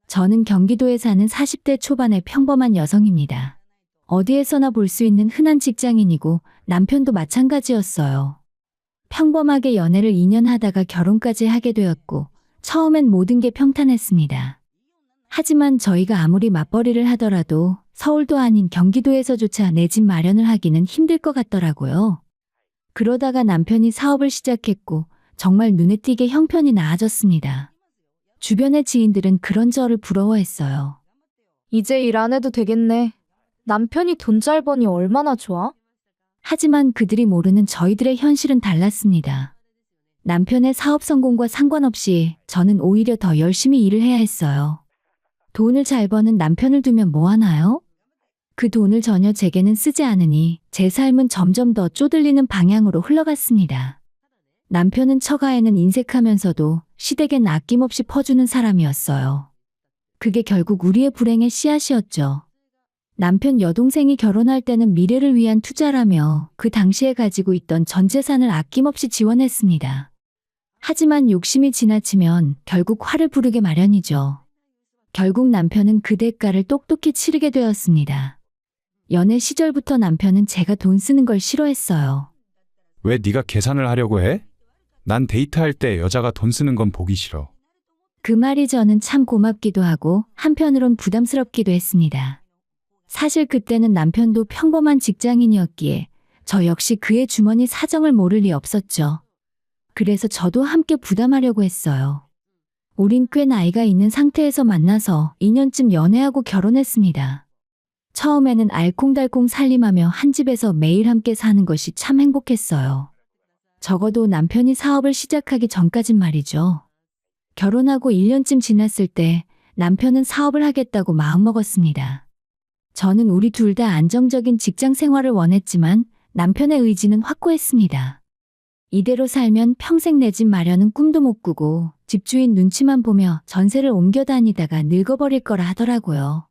저는 경기도에 사는 40대 초반의 평범한 여성입니다. 어디에서나 볼 수 있는 흔한 직장인이고 남편도 마찬가지였어요. 평범하게 연애를 2년 하다가 결혼까지 하게 되었고 처음엔 모든 게 평탄했습니다. 하지만 저희가 아무리 맞벌이를 하더라도 서울도 아닌 경기도에서조차 내 집 마련을 하기는 힘들 것 같더라고요. 그러다가 남편이 사업을 시작했고 정말 눈에 띄게 형편이 나아졌습니다. 주변의 지인들은 그런 저를 부러워했어요. 이제 일 안 해도 되겠네. 남편이 돈 잘 버니 얼마나 좋아? 하지만 그들이 모르는 저희들의 현실은 달랐습니다. 남편의 사업 성공과 상관없이 저는 오히려 더 열심히 일을 해야 했어요. 돈을 잘 버는 남편을 두면 뭐 하나요? 그 돈을 전혀 제게는 쓰지 않으니 제 삶은 점점 더 쪼들리는 방향으로 흘러갔습니다. 남편은 처가에는 인색하면서도 시댁엔 아낌없이 퍼주는 사람이었어요. 그게 결국 우리의 불행의 씨앗이었죠. 남편 여동생이 결혼할 때는 미래를 위한 투자라며 그 당시에 가지고 있던 전 재산을 아낌없이 지원했습니다. 하지만 욕심이 지나치면 결국 화를 부르게 마련이죠. 결국 남편은 그 대가를 똑똑히 치르게 되었습니다. 연애 시절부터 남편은 제가 돈 쓰는 걸 싫어했어요. 왜 네가 계산을 하려고 해? 난 데이트할 때 여자가 돈 쓰는 건 보기 싫어. 그 말이 저는 참 고맙기도 하고 한편으론 부담스럽기도 했습니다. 사실 그때는 남편도 평범한 직장인이었기에 저 역시 그의 주머니 사정을 모를 리 없었죠. 그래서 저도 함께 부담하려고 했어요. 우린 꽤 나이가 있는 상태에서 만나서 2년쯤 연애하고 결혼했습니다. 처음에는 알콩달콩 살림하며 한 집에서 매일 함께 사는 것이 참 행복했어요. 적어도 남편이 사업을 시작하기 전까진 말이죠. 결혼하고 1년쯤 지났을 때 남편은 사업을 하겠다고 마음먹었습니다. 저는 우리 둘 다 안정적인 직장 생활을 원했지만 남편의 의지는 확고했습니다. 이대로 살면 평생 내 집 마련은 꿈도 못 꾸고 집주인 눈치만 보며 전세를 옮겨 다니다가 늙어버릴 거라 하더라고요.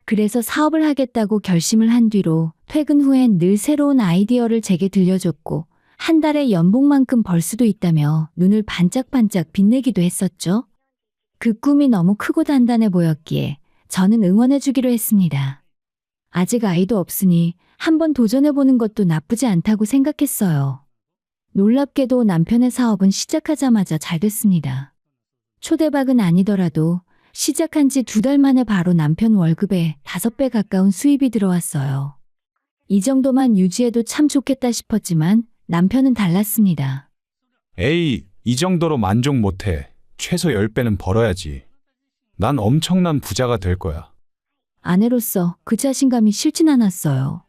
그래서 사업을 하겠다고 결심을 한 뒤로 퇴근 후엔 늘 새로운 아이디어를 제게 들려줬고 한 달에 연봉만큼 벌 수도 있다며 눈을 반짝반짝 빛내기도 했었죠. 그 꿈이 너무 크고 단단해 보였기에 저는 응원해주기로 했습니다. 아직 아이도 없으니 한번 도전해보는 것도 나쁘지 않다고 생각했어요. 놀랍게도 남편의 사업은 시작하자마자 잘 됐습니다. 초대박은 아니더라도 시작한 지 2달 만에 바로 남편 월급의 5배 가까운 수입이 들어왔어요. 이 정도만 유지해도 참 좋겠다 싶었지만 남편은 달랐습니다. 에이, 이 정도로 만족 못해. 최소 10배는 벌어야지. 난 엄청난 부자가 될 거야. 아내로서 그 자신감이 싫진 않았어요.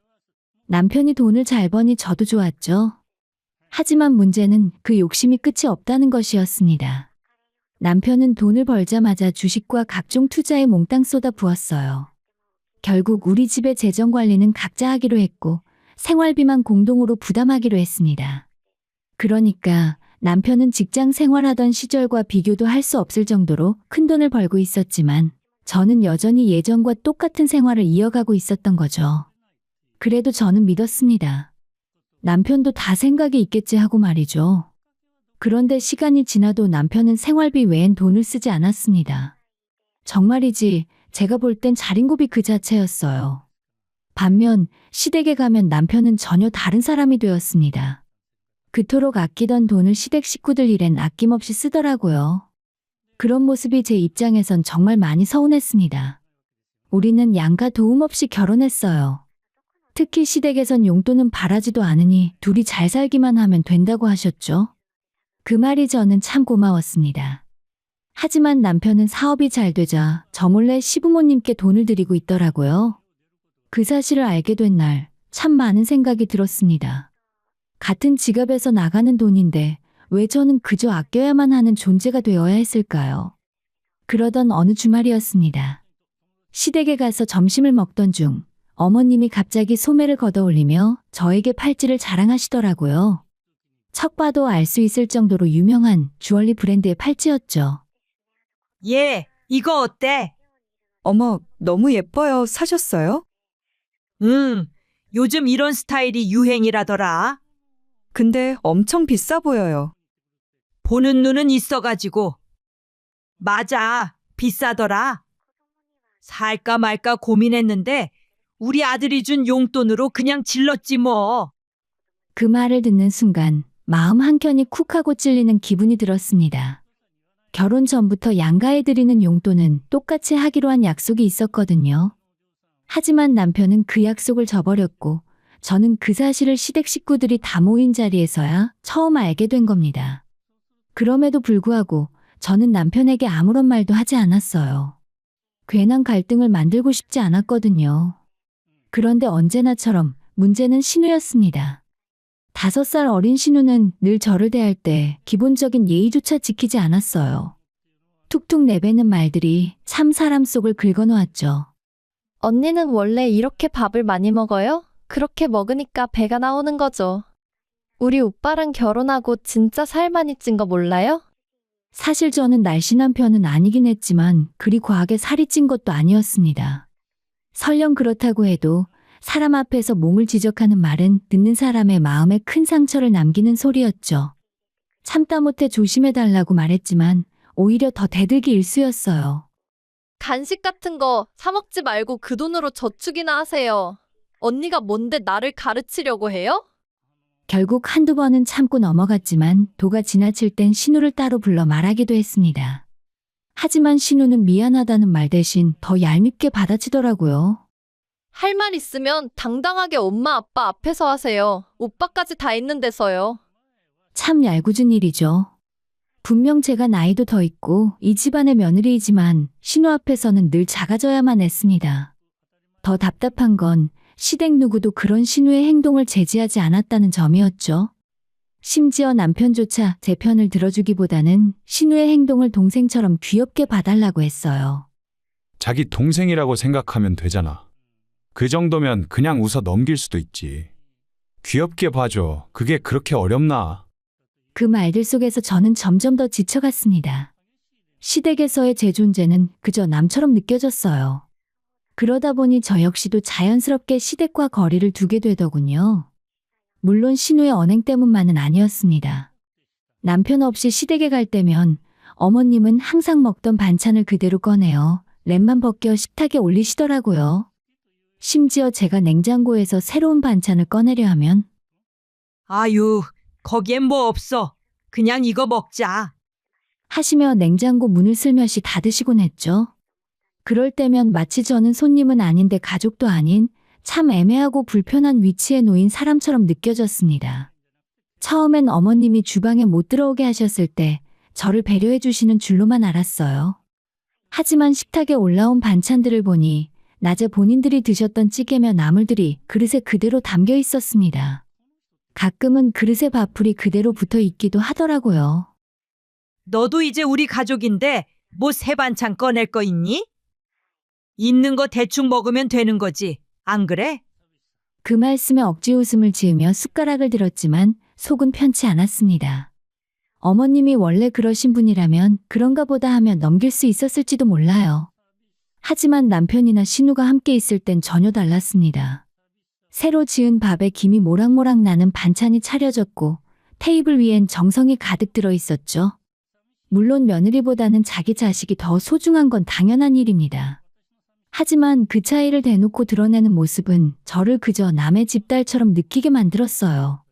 남편이 돈을 잘 버니 저도 좋았죠. 하지만 문제는 그 욕심이 끝이 없다는 것이었습니다. 남편은 돈을 벌자마자 주식과 각종 투자에 몽땅 쏟아 부었어요. 결국 우리 집의 재정 관리는 각자 하기로 했고 생활비만 공동으로 부담하기로 했습니다. 그러니까 남편은 직장 생활하던 시절과 비교도 할 수 없을 정도로 큰 돈을 벌고 있었지만 저는 여전히 예전과 똑같은 생활을 이어가고 있었던 거죠. 그래도 저는 믿었습니다. 남편도 다 생각이 있겠지 하고 말이죠. 그런데 시간이 지나도 남편은 생활비 외엔 돈을 쓰지 않았습니다. 정말이지 제가 볼 땐 자린고비 그 자체였어요. 반면 시댁에 가면 남편은 전혀 다른 사람이 되었습니다. 그토록 아끼던 돈을 시댁 식구들 일엔 아낌없이 쓰더라고요. 그런 모습이 제 입장에선 정말 많이 서운했습니다. 우리는 양가 도움 없이 결혼했어요. 특히 시댁에선 용돈은 바라지도 않으니 둘이 잘 살기만 하면 된다고 하셨죠. 그 말이 저는 참 고마웠습니다. 하지만 남편은 사업이 잘 되자 저 몰래 시부모님께 돈을 드리고 있더라고요. 그 사실을 알게 된 날 참 많은 생각이 들었습니다. 같은 지갑에서 나가는 돈인데 왜 저는 그저 아껴야만 하는 존재가 되어야 했을까요? 그러던 어느 주말이었습니다. 시댁에 가서 점심을 먹던 중 어머님이 갑자기 소매를 걷어올리며 저에게 팔찌를 자랑하시더라고요. 척 봐도 알 수 있을 정도로 유명한 주얼리 브랜드의 팔찌였죠. 얘, 이거 어때? 어머, 너무 예뻐요. 사셨어요? 요즘 이런 스타일이 유행이라더라. 근데 엄청 비싸 보여요. 보는 눈은 있어가지고. 맞아, 비싸더라. 살까 말까 고민했는데 우리 아들이 준 용돈으로 그냥 질렀지 뭐. 그 말을 듣는 순간 마음 한켠이 쿡 하고 찔리는 기분이 들었습니다. 결혼 전부터 양가해드리는 용돈은 똑같이 하기로 한 약속이 있었거든요. 하지만 남편은 그 약속을 저버렸고 저는 그 사실을 시댁 식구들이 다 모인 자리에서야 처음 알게 된 겁니다. 그럼에도 불구하고 저는 남편에게 아무런 말도 하지 않았어요. 괜한 갈등을 만들고 싶지 않았거든요. 그런데 언제나처럼 문제는 신우였습니다. 5살 어린 신우는 늘 저를 대할 때 기본적인 예의조차 지키지 않았어요. 툭툭 내뱉는 말들이 참 사람 속을 긁어놓았죠. 언니는 원래 이렇게 밥을 많이 먹어요? 그렇게 먹으니까 배가 나오는 거죠. 우리 오빠랑 결혼하고 진짜 살 많이 찐 거 몰라요? 사실 저는 날씬한 편은 아니긴 했지만 그리 과하게 살이 찐 것도 아니었습니다. 설령 그렇다고 해도 사람 앞에서 몸을 지적하는 말은 듣는 사람의 마음에 큰 상처를 남기는 소리였죠. 참다 못해 조심해달라고 말했지만 오히려 더 대들기 일쑤였어요. 간식 같은 거 사 먹지 말고 그 돈으로 저축이나 하세요. 언니가 뭔데 나를 가르치려고 해요? 결국 한두 번은 참고 넘어갔지만 도가 지나칠 땐 신우를 따로 불러 말하기도 했습니다. 하지만 신우는 미안하다는 말 대신 더 얄밉게 받아치더라고요. 할 말 있으면 당당하게 엄마 아빠 앞에서 하세요. 오빠까지 다 있는 데서요. 참 얄궂은 일이죠. 분명 제가 나이도 더 있고 이 집안의 며느리이지만 신우 앞에서는 늘 작아져야만 했습니다. 더 답답한 건 시댁 누구도 그런 신우의 행동을 제지하지 않았다는 점이었죠. 심지어 남편조차 제 편을 들어주기보다는 신우의 행동을 동생처럼 귀엽게 봐달라고 했어요. 자기 동생이라고 생각하면 되잖아. 그 정도면 그냥 웃어 넘길 수도 있지. 귀엽게 봐줘. 그게 그렇게 어렵나? 그 말들 속에서 저는 점점 더 지쳐갔습니다. 시댁에서의 제 존재는 그저 남처럼 느껴졌어요. 그러다 보니 저 역시도 자연스럽게 시댁과 거리를 두게 되더군요. 물론 신우의 언행 때문만은 아니었습니다. 남편 없이 시댁에 갈 때면 어머님은 항상 먹던 반찬을 그대로 꺼내어 랩만 벗겨 식탁에 올리시더라고요. 심지어 제가 냉장고에서 새로운 반찬을 꺼내려 하면 아유, 거기엔 뭐 없어. 그냥 이거 먹자. 하시며 냉장고 문을 슬며시 닫으시곤 했죠. 그럴 때면 마치 저는 손님은 아닌데 가족도 아닌 참 애매하고 불편한 위치에 놓인 사람처럼 느껴졌습니다. 처음엔 어머님이 주방에 못 들어오게 하셨을 때 저를 배려해 주시는 줄로만 알았어요. 하지만 식탁에 올라온 반찬들을 보니 낮에 본인들이 드셨던 찌개며 나물들이 그릇에 그대로 담겨 있었습니다. 가끔은 그릇에 밥풀이 그대로 붙어 있기도 하더라고요. 너도 이제 우리 가족인데 뭐 새 반찬 꺼낼 거 있니? 있는 거 대충 먹으면 되는 거지. 안 그래? 그 말씀에 억지 웃음을 지으며 숟가락을 들었지만 속은 편치 않았습니다. 어머님이 원래 그러신 분이라면 그런가 보다 하며 넘길 수 있었을지도 몰라요. 하지만 남편이나 신우가 함께 있을 땐 전혀 달랐습니다. 새로 지은 밥에 김이 모락모락 나는 반찬이 차려졌고 테이블 위엔 정성이 가득 들어 있었죠. 물론 며느리보다는 자기 자식이 더 소중한 건 당연한 일입니다. 하지만 그 차이를 대놓고 드러내는 모습은 저를 그저 남의 집딸처럼 느끼게 만들었어요.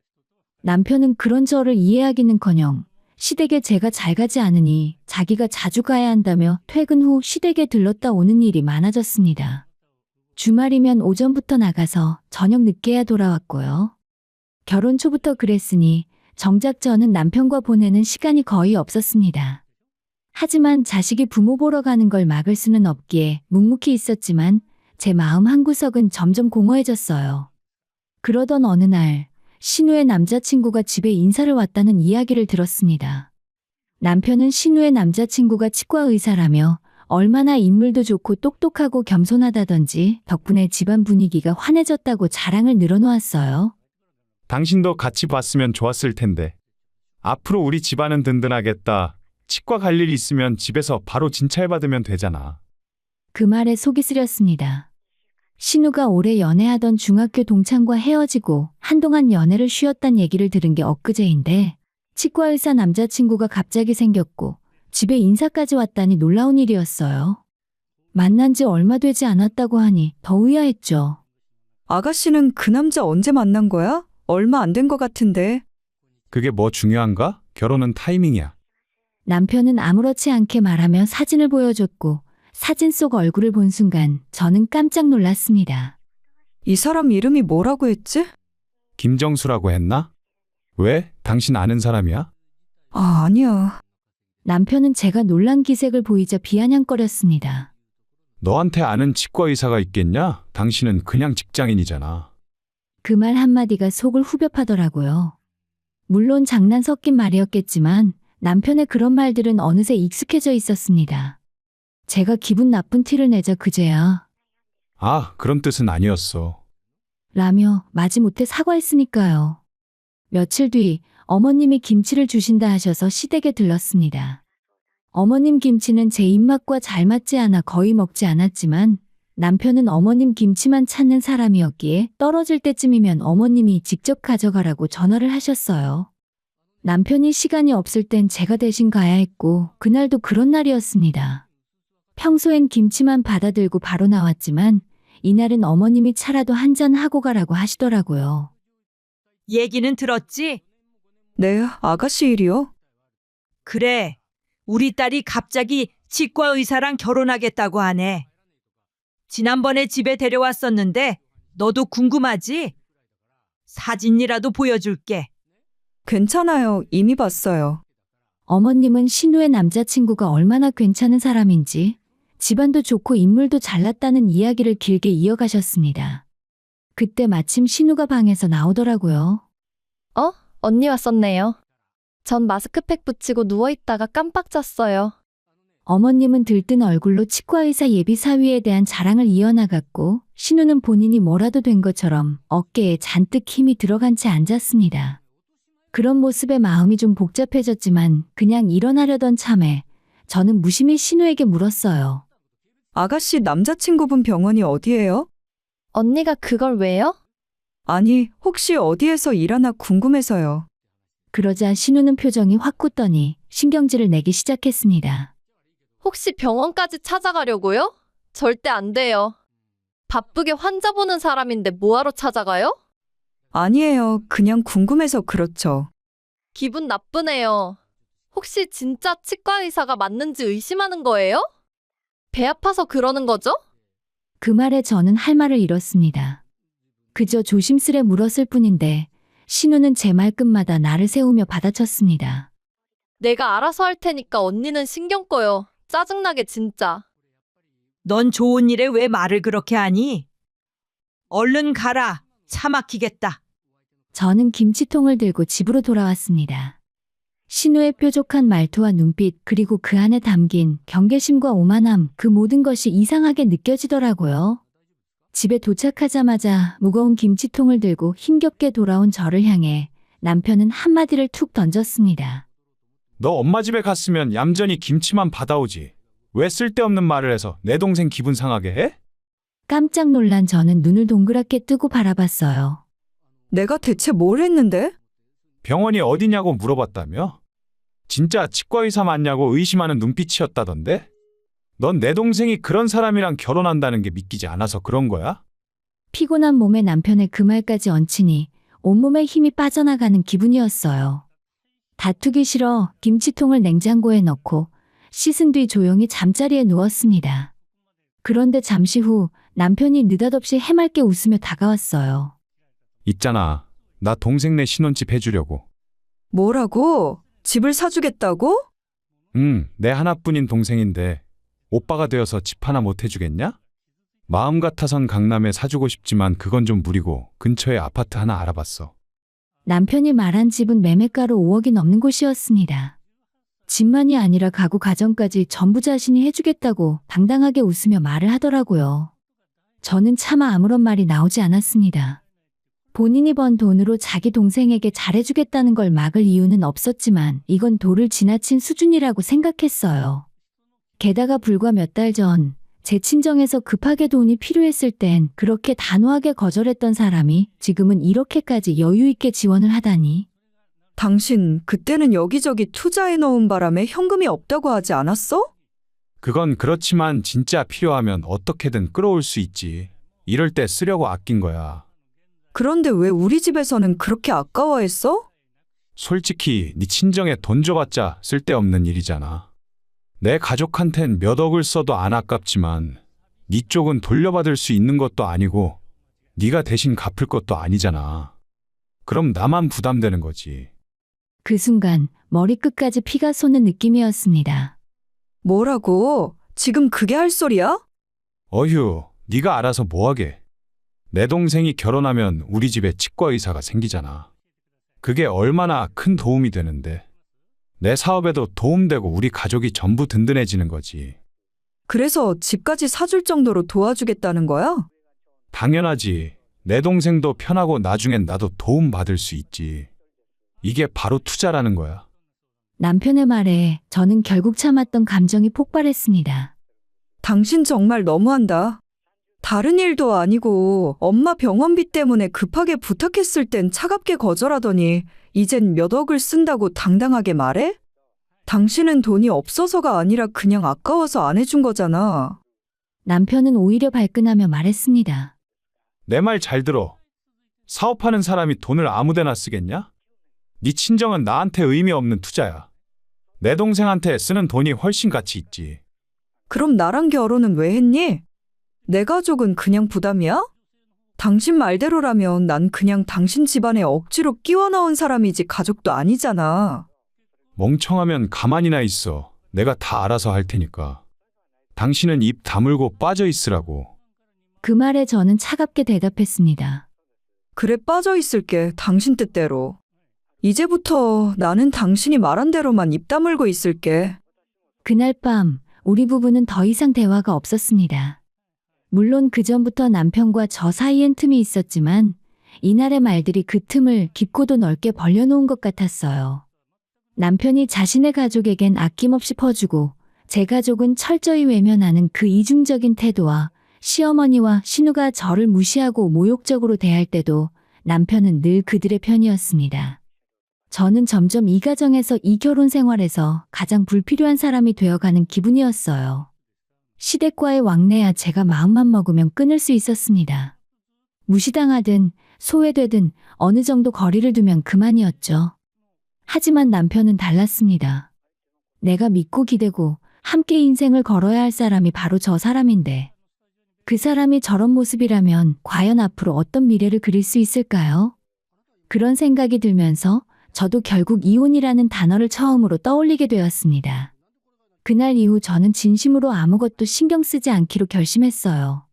남편은 그런 저를 이해하기는커녕 시댁에 제가 잘 가지 않으니 자기가 자주 가야 한다며 퇴근 후 시댁에 들렀다 오는 일이 많아졌습니다. 주말이면 오전부터 나가서 저녁 늦게야 돌아왔고요. 결혼 초부터 그랬으니 정작 저는 남편과 보내는 시간이 거의 없었습니다. 하지만 자식이 부모 보러 가는 걸 막을 수는 없기에 묵묵히 있었지만 제 마음 한구석은 점점 공허해졌어요. 그러던 어느 날 신우의 남자친구가 집에 인사를 왔다는 이야기를 들었습니다. 남편은 신우의 남자친구가 치과 의사라며 얼마나 인물도 좋고 똑똑하고 겸손하다던지 덕분에 집안 분위기가 환해졌다고 자랑을 늘어놓았어요. 당신도 같이 봤으면 좋았을 텐데. 앞으로 우리 집안은 든든하겠다. 치과 갈 일 있으면 집에서 바로 진찰받으면 되잖아. 그 말에 속이 쓰렸습니다. 신우가 오래 연애하던 중학교 동창과 헤어지고 한동안 연애를 쉬었단 얘기를 들은 게 엊그제인데 치과의사 남자친구가 갑자기 생겼고 집에 인사까지 왔다니 놀라운 일이었어요. 만난 지 얼마 되지 않았다고 하니 더 의아했죠. 아가씨는 그 남자 언제 만난 거야? 얼마 안 된 것 같은데. 그게 뭐 중요한가? 결혼은 타이밍이야. 남편은 아무렇지 않게 말하며 사진을 보여줬고 사진 속 얼굴을 본 순간 저는 깜짝 놀랐습니다. 이 사람 이름이 뭐라고 했지? 김정수라고 했나? 왜? 당신 아는 사람이야? 아, 아니야. 남편은 제가 놀란 기색을 보이자 비아냥거렸습니다. 너한테 아는 치과 의사가 있겠냐? 당신은 그냥 직장인이잖아. 그 말 한마디가 속을 후벼 파더라고요. 물론 장난 섞인 말이었겠지만 남편의 그런 말들은 어느새 익숙해져 있었습니다. 제가 기분 나쁜 티를 내자 그제야 아, 그런 뜻은 아니었어. 라며 마지못해 사과했으니까요. 며칠 뒤 어머님이 김치를 주신다 하셔서 시댁에 들렀습니다. 어머님 김치는 제 입맛과 잘 맞지 않아 거의 먹지 않았지만 남편은 어머님 김치만 찾는 사람이었기에 떨어질 때쯤이면 어머님이 직접 가져가라고 전화를 하셨어요. 남편이 시간이 없을 땐 제가 대신 가야 했고 그날도 그런 날이었습니다. 평소엔 김치만 받아들고 바로 나왔지만 이날은 어머님이 차라도 한 잔 하고 가라고 하시더라고요. 얘기는 들었지? 네, 아가씨 일이요? 그래. 우리 딸이 갑자기 치과 의사랑 결혼하겠다고 하네. 지난번에 집에 데려왔었는데 너도 궁금하지? 사진이라도 보여줄게. 괜찮아요. 이미 봤어요. 어머님은 신우의 남자친구가 얼마나 괜찮은 사람인지 집안도 좋고 인물도 잘났다는 이야기를 길게 이어가셨습니다. 그때 마침 신우가 방에서 나오더라고요. 언니 왔었네요. 전 마스크팩 붙이고 누워있다가 깜빡 잤어요. 어머님은 들뜬 얼굴로 치과의사 예비 사위에 대한 자랑을 이어나갔고 신우는 본인이 뭐라도 된 것처럼 어깨에 잔뜩 힘이 들어간 채 앉았습니다. 그런 모습에 마음이 좀 복잡해졌지만 그냥 일어나려던 참에 저는 무심히 신우에게 물었어요. 아가씨 남자친구분 병원이 어디예요? 언니가 그걸 왜요? 아니, 혹시 어디에서 일하나 궁금해서요. 그러자 신우는 표정이 확 굳더니 신경질을 내기 시작했습니다. 혹시 병원까지 찾아가려고요? 절대 안 돼요. 바쁘게 환자 보는 사람인데 뭐하러 찾아가요? 아니에요. 그냥 궁금해서 그렇죠. 기분 나쁘네요. 혹시 진짜 치과 의사가 맞는지 의심하는 거예요? 배 아파서 그러는 거죠? 그 말에 저는 할 말을 잃었습니다. 그저 조심스레 물었을 뿐인데 신우는 제 말끝마다 나를 세우며 받아쳤습니다. 내가 알아서 할 테니까 언니는 신경 꺼요. 짜증나게 진짜. 넌 좋은 일에 왜 말을 그렇게 하니? 얼른 가라. 차 막히겠다. 저는 김치통을 들고 집으로 돌아왔습니다. 신우의 뾰족한 말투와 눈빛 그리고 그 안에 담긴 경계심과 오만함 그 모든 것이 이상하게 느껴지더라고요. 집에 도착하자마자 무거운 김치통을 들고 힘겹게 돌아온 저를 향해 남편은 한마디를 툭 던졌습니다. 너 엄마 집에 갔으면 얌전히 김치만 받아오지. 왜 쓸데없는 말을 해서 내 동생 기분 상하게 해? 깜짝 놀란 저는 눈을 동그랗게 뜨고 바라봤어요. 내가 대체 뭘 했는데? 병원이 어디냐고 물어봤다며? 진짜 치과의사 맞냐고 의심하는 눈빛이었다던데? 넌 내 동생이 그런 사람이랑 결혼한다는 게 믿기지 않아서 그런 거야? 피곤한 몸에 남편의 그 말까지 얹히니 온몸에 힘이 빠져나가는 기분이었어요. 다투기 싫어 김치통을 냉장고에 넣고 씻은 뒤 조용히 잠자리에 누웠습니다. 그런데 잠시 후 남편이 느닷없이 해맑게 웃으며 다가왔어요. 있잖아. 나 동생네 신혼집 해주려고. 뭐라고? 집을 사주겠다고? 내 하나뿐인 동생인데 오빠가 되어서 집 하나 못 해주겠냐? 마음 같아선 강남에 사주고 싶지만 그건 좀 무리고 근처에 아파트 하나 알아봤어. 남편이 말한 집은 매매가로 5억이 넘는 곳이었습니다. 집만이 아니라 가구 가전까지 전부 자신이 해주겠다고 당당하게 웃으며 말을 하더라고요. 저는 차마 아무런 말이 나오지 않았습니다. 본인이 번 돈으로 자기 동생에게 잘해주겠다는 걸 막을 이유는 없었지만 이건 도를 지나친 수준이라고 생각했어요. 게다가 불과 몇 달 전 제 친정에서 급하게 돈이 필요했을 땐 그렇게 단호하게 거절했던 사람이 지금은 이렇게까지 여유 있게 지원을 하다니. 당신 그때는 여기저기 투자해 놓은 바람에 현금이 없다고 하지 않았어? 그건 그렇지만 진짜 필요하면 어떻게든 끌어올 수 있지. 이럴 때 쓰려고 아낀 거야. 그런데 왜 우리 집에서는 그렇게 아까워했어? 솔직히 네 친정에 돈 줘봤자 쓸데없는 일이잖아. 내 가족한텐 몇 억을 써도 안 아깝지만 네 쪽은 돌려받을 수 있는 것도 아니고 네가 대신 갚을 것도 아니잖아. 그럼 나만 부담되는 거지. 그 순간 머리끝까지 피가 솟는 느낌이었습니다. 뭐라고? 지금 그게 할 소리야? 어휴, 네가 알아서 뭐하게. 내 동생이 결혼하면 우리 집에 치과 의사가 생기잖아. 그게 얼마나 큰 도움이 되는데. 내 사업에도 도움되고 우리 가족이 전부 든든해지는 거지. 그래서 집까지 사줄 정도로 도와주겠다는 거야? 당연하지. 내 동생도 편하고 나중엔 나도 도움받을 수 있지. 이게 바로 투자라는 거야. 남편의 말에 저는 결국 참았던 감정이 폭발했습니다. 당신 정말 너무한다. 다른 일도 아니고 엄마 병원비 때문에 급하게 부탁했을 땐 차갑게 거절하더니 이젠 몇 억을 쓴다고 당당하게 말해? 당신은 돈이 없어서가 아니라 그냥 아까워서 안 해준 거잖아. 남편은 오히려 발끈하며 말했습니다. 내 말 잘 들어. 사업하는 사람이 돈을 아무데나 쓰겠냐? 네 친정은 나한테 의미 없는 투자야. 내 동생한테 쓰는 돈이 훨씬 가치 있지. 그럼 나랑 결혼은 왜 했니? 내 가족은 그냥 부담이야? 당신 말대로라면 난 그냥 당신 집안에 억지로 끼워 넣은 사람이지 가족도 아니잖아. 멍청하면 가만히나 있어. 내가 다 알아서 할 테니까. 당신은 입 다물고 빠져 있으라고. 그 말에 저는 차갑게 대답했습니다. 그래 빠져 있을게, 당신 뜻대로. 이제부터 나는 당신이 말한 대로만 입 다물고 있을게. 그날 밤 우리 부부는 더 이상 대화가 없었습니다. 물론 그 전부터 남편과 저 사이엔 틈이 있었지만 이날의 말들이 그 틈을 깊고도 넓게 벌려놓은 것 같았어요. 남편이 자신의 가족에겐 아낌없이 퍼주고 제 가족은 철저히 외면하는 그 이중적인 태도와 시어머니와 신우가 저를 무시하고 모욕적으로 대할 때도 남편은 늘 그들의 편이었습니다. 저는 점점 이 가정에서 이 결혼 생활에서 가장 불필요한 사람이 되어가는 기분이었어요. 시댁과의 왕래야 제가 마음만 먹으면 끊을 수 있었습니다. 무시당하든 소외되든 어느 정도 거리를 두면 그만이었죠. 하지만 남편은 달랐습니다. 내가 믿고 기대고 함께 인생을 걸어야 할 사람이 바로 저 사람인데 그 사람이 저런 모습이라면 과연 앞으로 어떤 미래를 그릴 수 있을까요? 그런 생각이 들면서 저도 결국 이혼이라는 단어를 처음으로 떠올리게 되었습니다. 그날 이후 저는 진심으로 아무것도 신경 쓰지 않기로 결심했어요.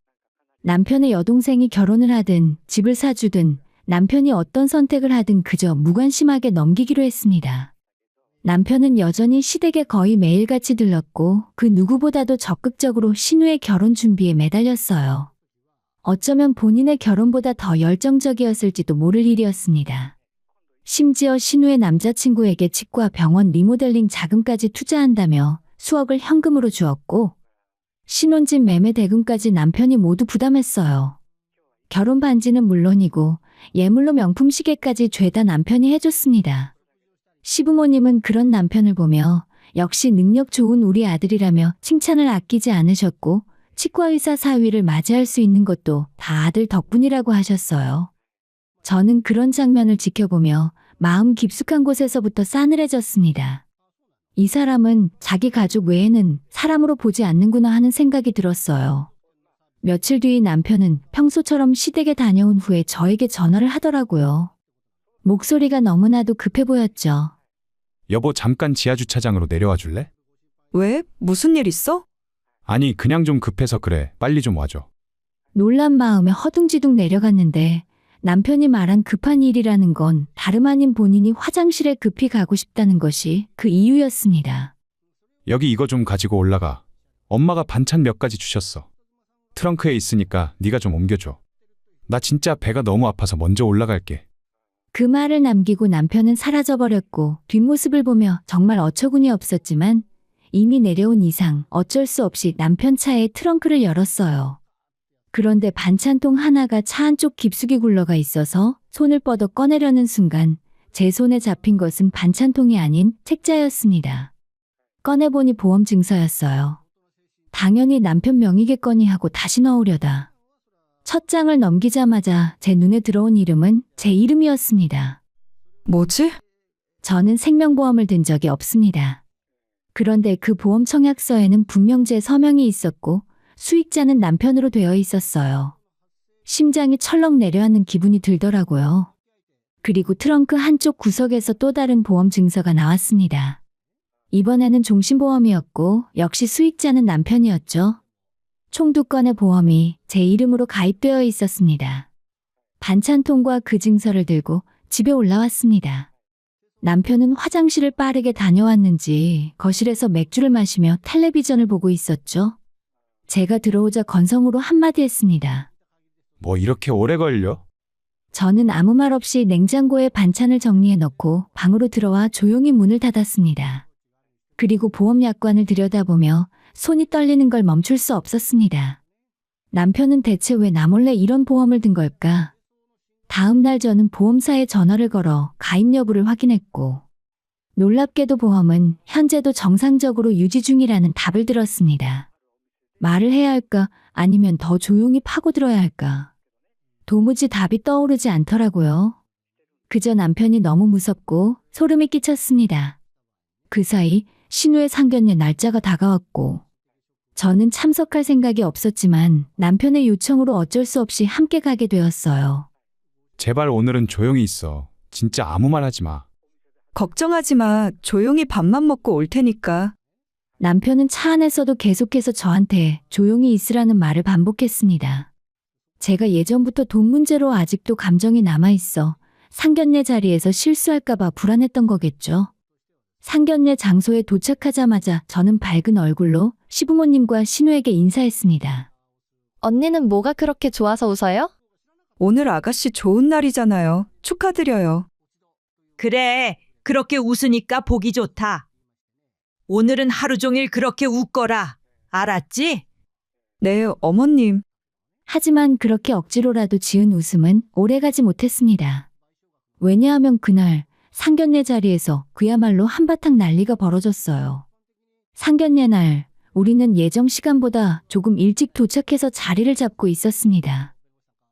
남편의 여동생이 결혼을 하든 집을 사주든 남편이 어떤 선택을 하든 그저 무관심하게 넘기기로 했습니다. 남편은 여전히 시댁에 거의 매일같이 들렀고 그 누구보다도 적극적으로 신우의 결혼 준비에 매달렸어요. 어쩌면 본인의 결혼보다 더 열정적이었을지도 모를 일이었습니다. 심지어 신우의 남자친구에게 치과 병원 리모델링 자금까지 투자한다며 수억을 현금으로 주었고 신혼집 매매 대금까지 남편이 모두 부담했어요. 결혼 반지는 물론이고 예물로 명품 시계까지 죄다 남편이 해줬습니다. 시부모님은 그런 남편을 보며 역시 능력 좋은 우리 아들이라며 칭찬을 아끼지 않으셨고 치과의사 사위를 맞이할 수 있는 것도 다 아들 덕분이라고 하셨어요. 저는 그런 장면을 지켜보며 마음 깊숙한 곳에서부터 싸늘해졌습니다. 이 사람은 자기 가족 외에는 사람으로 보지 않는구나 하는 생각이 들었어요. 며칠 뒤 남편은 평소처럼 시댁에 다녀온 후에 저에게 전화를 하더라고요. 목소리가 너무나도 급해 보였죠. 여보, 잠깐 지하주차장으로 내려와 줄래? 왜? 무슨 일 있어? 아니, 그냥 좀 급해서 그래. 빨리 좀 와줘. 놀란 마음에 허둥지둥 내려갔는데 남편이 말한 급한 일이라는 건 다름 아닌 본인이 화장실에 급히 가고 싶다는 것이 그 이유였습니다. 여기 이거 좀 가지고 올라가. 엄마가 반찬 몇 가지 주셨어. 트렁크에 있으니까 네가 좀 옮겨줘. 나 진짜 배가 너무 아파서 먼저 올라갈게. 그 말을 남기고 남편은 사라져버렸고 뒷모습을 보며 정말 어처구니 없었지만 이미 내려온 이상 어쩔 수 없이 남편 차의 트렁크를 열었어요. 그런데 반찬통 하나가 차 안쪽 깊숙이 굴러가 있어서 손을 뻗어 꺼내려는 순간 제 손에 잡힌 것은 반찬통이 아닌 책자였습니다. 꺼내보니 보험 증서였어요. 당연히 남편 명의겠거니 하고 다시 넣으려다. 첫 장을 넘기자마자 제 눈에 들어온 이름은 제 이름이었습니다. 뭐지? 저는 생명보험을 든 적이 없습니다. 그런데 그 보험 청약서에는 분명 제 서명이 있었고 수익자는 남편으로 되어 있었어요. 심장이 철렁 내려앉는 기분이 들더라고요. 그리고 트렁크 한쪽 구석에서 또 다른 보험 증서가 나왔습니다. 이번에는 종신보험이었고 역시 수익자는 남편이었죠. 총 2건의 보험이 제 이름으로 가입되어 있었습니다. 반찬통과 그 증서를 들고 집에 올라왔습니다. 남편은 화장실을 빠르게 다녀왔는지 거실에서 맥주를 마시며 텔레비전을 보고 있었죠. 제가 들어오자 건성으로 한마디 했습니다. 뭐 이렇게 오래 걸려? 저는 아무 말 없이 냉장고에 반찬을 정리해 넣고 방으로 들어와 조용히 문을 닫았습니다. 그리고 보험 약관을 들여다보며 손이 떨리는 걸 멈출 수 없었습니다. 남편은 대체 왜 나 몰래 이런 보험을 든 걸까? 다음 날 저는 보험사에 전화를 걸어 가입 여부를 확인했고 놀랍게도 보험은 현재도 정상적으로 유지 중이라는 답을 들었습니다. 말을 해야 할까 아니면 더 조용히 파고들어야 할까? 도무지 답이 떠오르지 않더라고요. 그저 남편이 너무 무섭고 소름이 끼쳤습니다. 그 사이 신우의 상견례 날짜가 다가왔고 저는 참석할 생각이 없었지만 남편의 요청으로 어쩔 수 없이 함께 가게 되었어요. 제발 오늘은 조용히 있어. 진짜 아무 말 하지 마. 걱정하지 마. 조용히 밥만 먹고 올 테니까. 남편은 차 안에서도 계속해서 저한테 조용히 있으라는 말을 반복했습니다. 제가 예전부터 돈 문제로 아직도 감정이 남아있어 상견례 자리에서 실수할까봐 불안했던 거겠죠. 상견례 장소에 도착하자마자 저는 밝은 얼굴로 시부모님과 신우에게 인사했습니다. 언니는 뭐가 그렇게 좋아서 웃어요? 오늘 아가씨 좋은 날이잖아요. 축하드려요. 그래, 그렇게 웃으니까 보기 좋다. 오늘은 하루 종일 그렇게 웃거라. 알았지? 네, 어머님. 하지만 그렇게 억지로라도 지은 웃음은 오래가지 못했습니다. 왜냐하면 그날 상견례 자리에서 그야말로 한바탕 난리가 벌어졌어요. 상견례 날 우리는 예정 시간보다 조금 일찍 도착해서 자리를 잡고 있었습니다.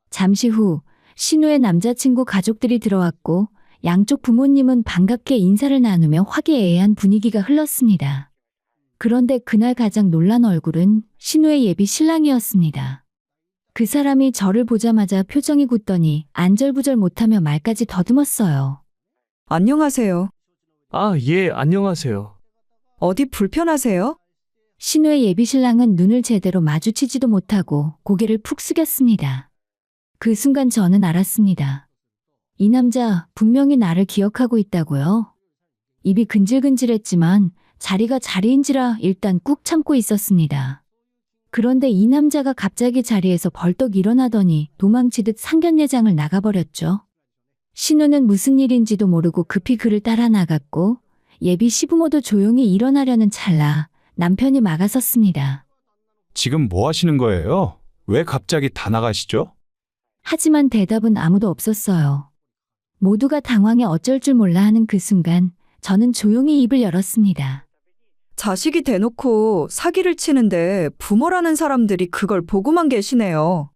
잠시 후 신우의 남자친구 가족들이 들어왔고 양쪽 부모님은 반갑게 인사를 나누며 화기애애한 분위기가 흘렀습니다. 그런데 그날 가장 놀란 얼굴은 신우의 예비 신랑이었습니다. 그 사람이 저를 보자마자 표정이 굳더니 안절부절 못하며 말까지 더듬었어요. 안녕하세요. 아, 예, 안녕하세요. 어디 불편하세요? 신우의 예비 신랑은 눈을 제대로 마주치지도 못하고 고개를 푹 숙였습니다. 그 순간 저는 알았습니다. 이 남자 분명히 나를 기억하고 있다고요. 입이 근질근질했지만 자리가 자리인지라 일단 꾹 참고 있었습니다. 그런데 이 남자가 갑자기 자리에서 벌떡 일어나더니 도망치듯 상견례장을 나가버렸죠. 신우는 무슨 일인지도 모르고 급히 그를 따라 나갔고 예비 시부모도 조용히 일어나려는 찰나 남편이 막아섰습니다. 지금 뭐 하시는 거예요? 왜 갑자기 다 나가시죠? 하지만 대답은 아무도 없었어요. 모두가 당황해 어쩔 줄 몰라 하는 그 순간 저는 조용히 입을 열었습니다. 자식이 대놓고 사기를 치는데 부모라는 사람들이 그걸 보고만 계시네요.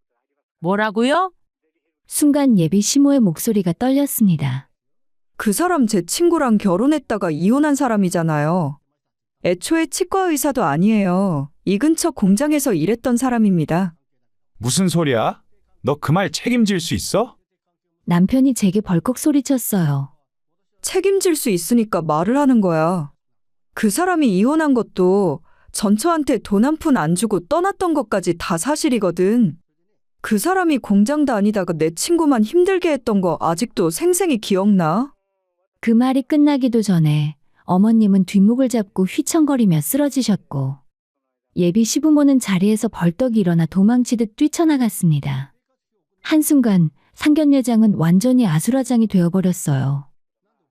뭐라고요? 순간 예비 시모의 목소리가 떨렸습니다. 그 사람 제 친구랑 결혼했다가 이혼한 사람이잖아요. 애초에 치과 의사도 아니에요. 이 근처 공장에서 일했던 사람입니다. 무슨 소리야? 너 그 말 책임질 수 있어? 남편이 제게 벌컥 소리쳤어요. 책임질 수 있으니까 말을 하는 거야. 그 사람이 이혼한 것도 전처한테 돈 한 푼 안 주고 떠났던 것까지 다 사실이거든. 그 사람이 공장 다니다가 내 친구만 힘들게 했던 거 아직도 생생히 기억나? 그 말이 끝나기도 전에 어머님은 뒷목을 잡고 휘청거리며 쓰러지셨고 예비 시부모는 자리에서 벌떡 일어나 도망치듯 뛰쳐나갔습니다. 한순간 상견례장은 완전히 아수라장이 되어버렸어요.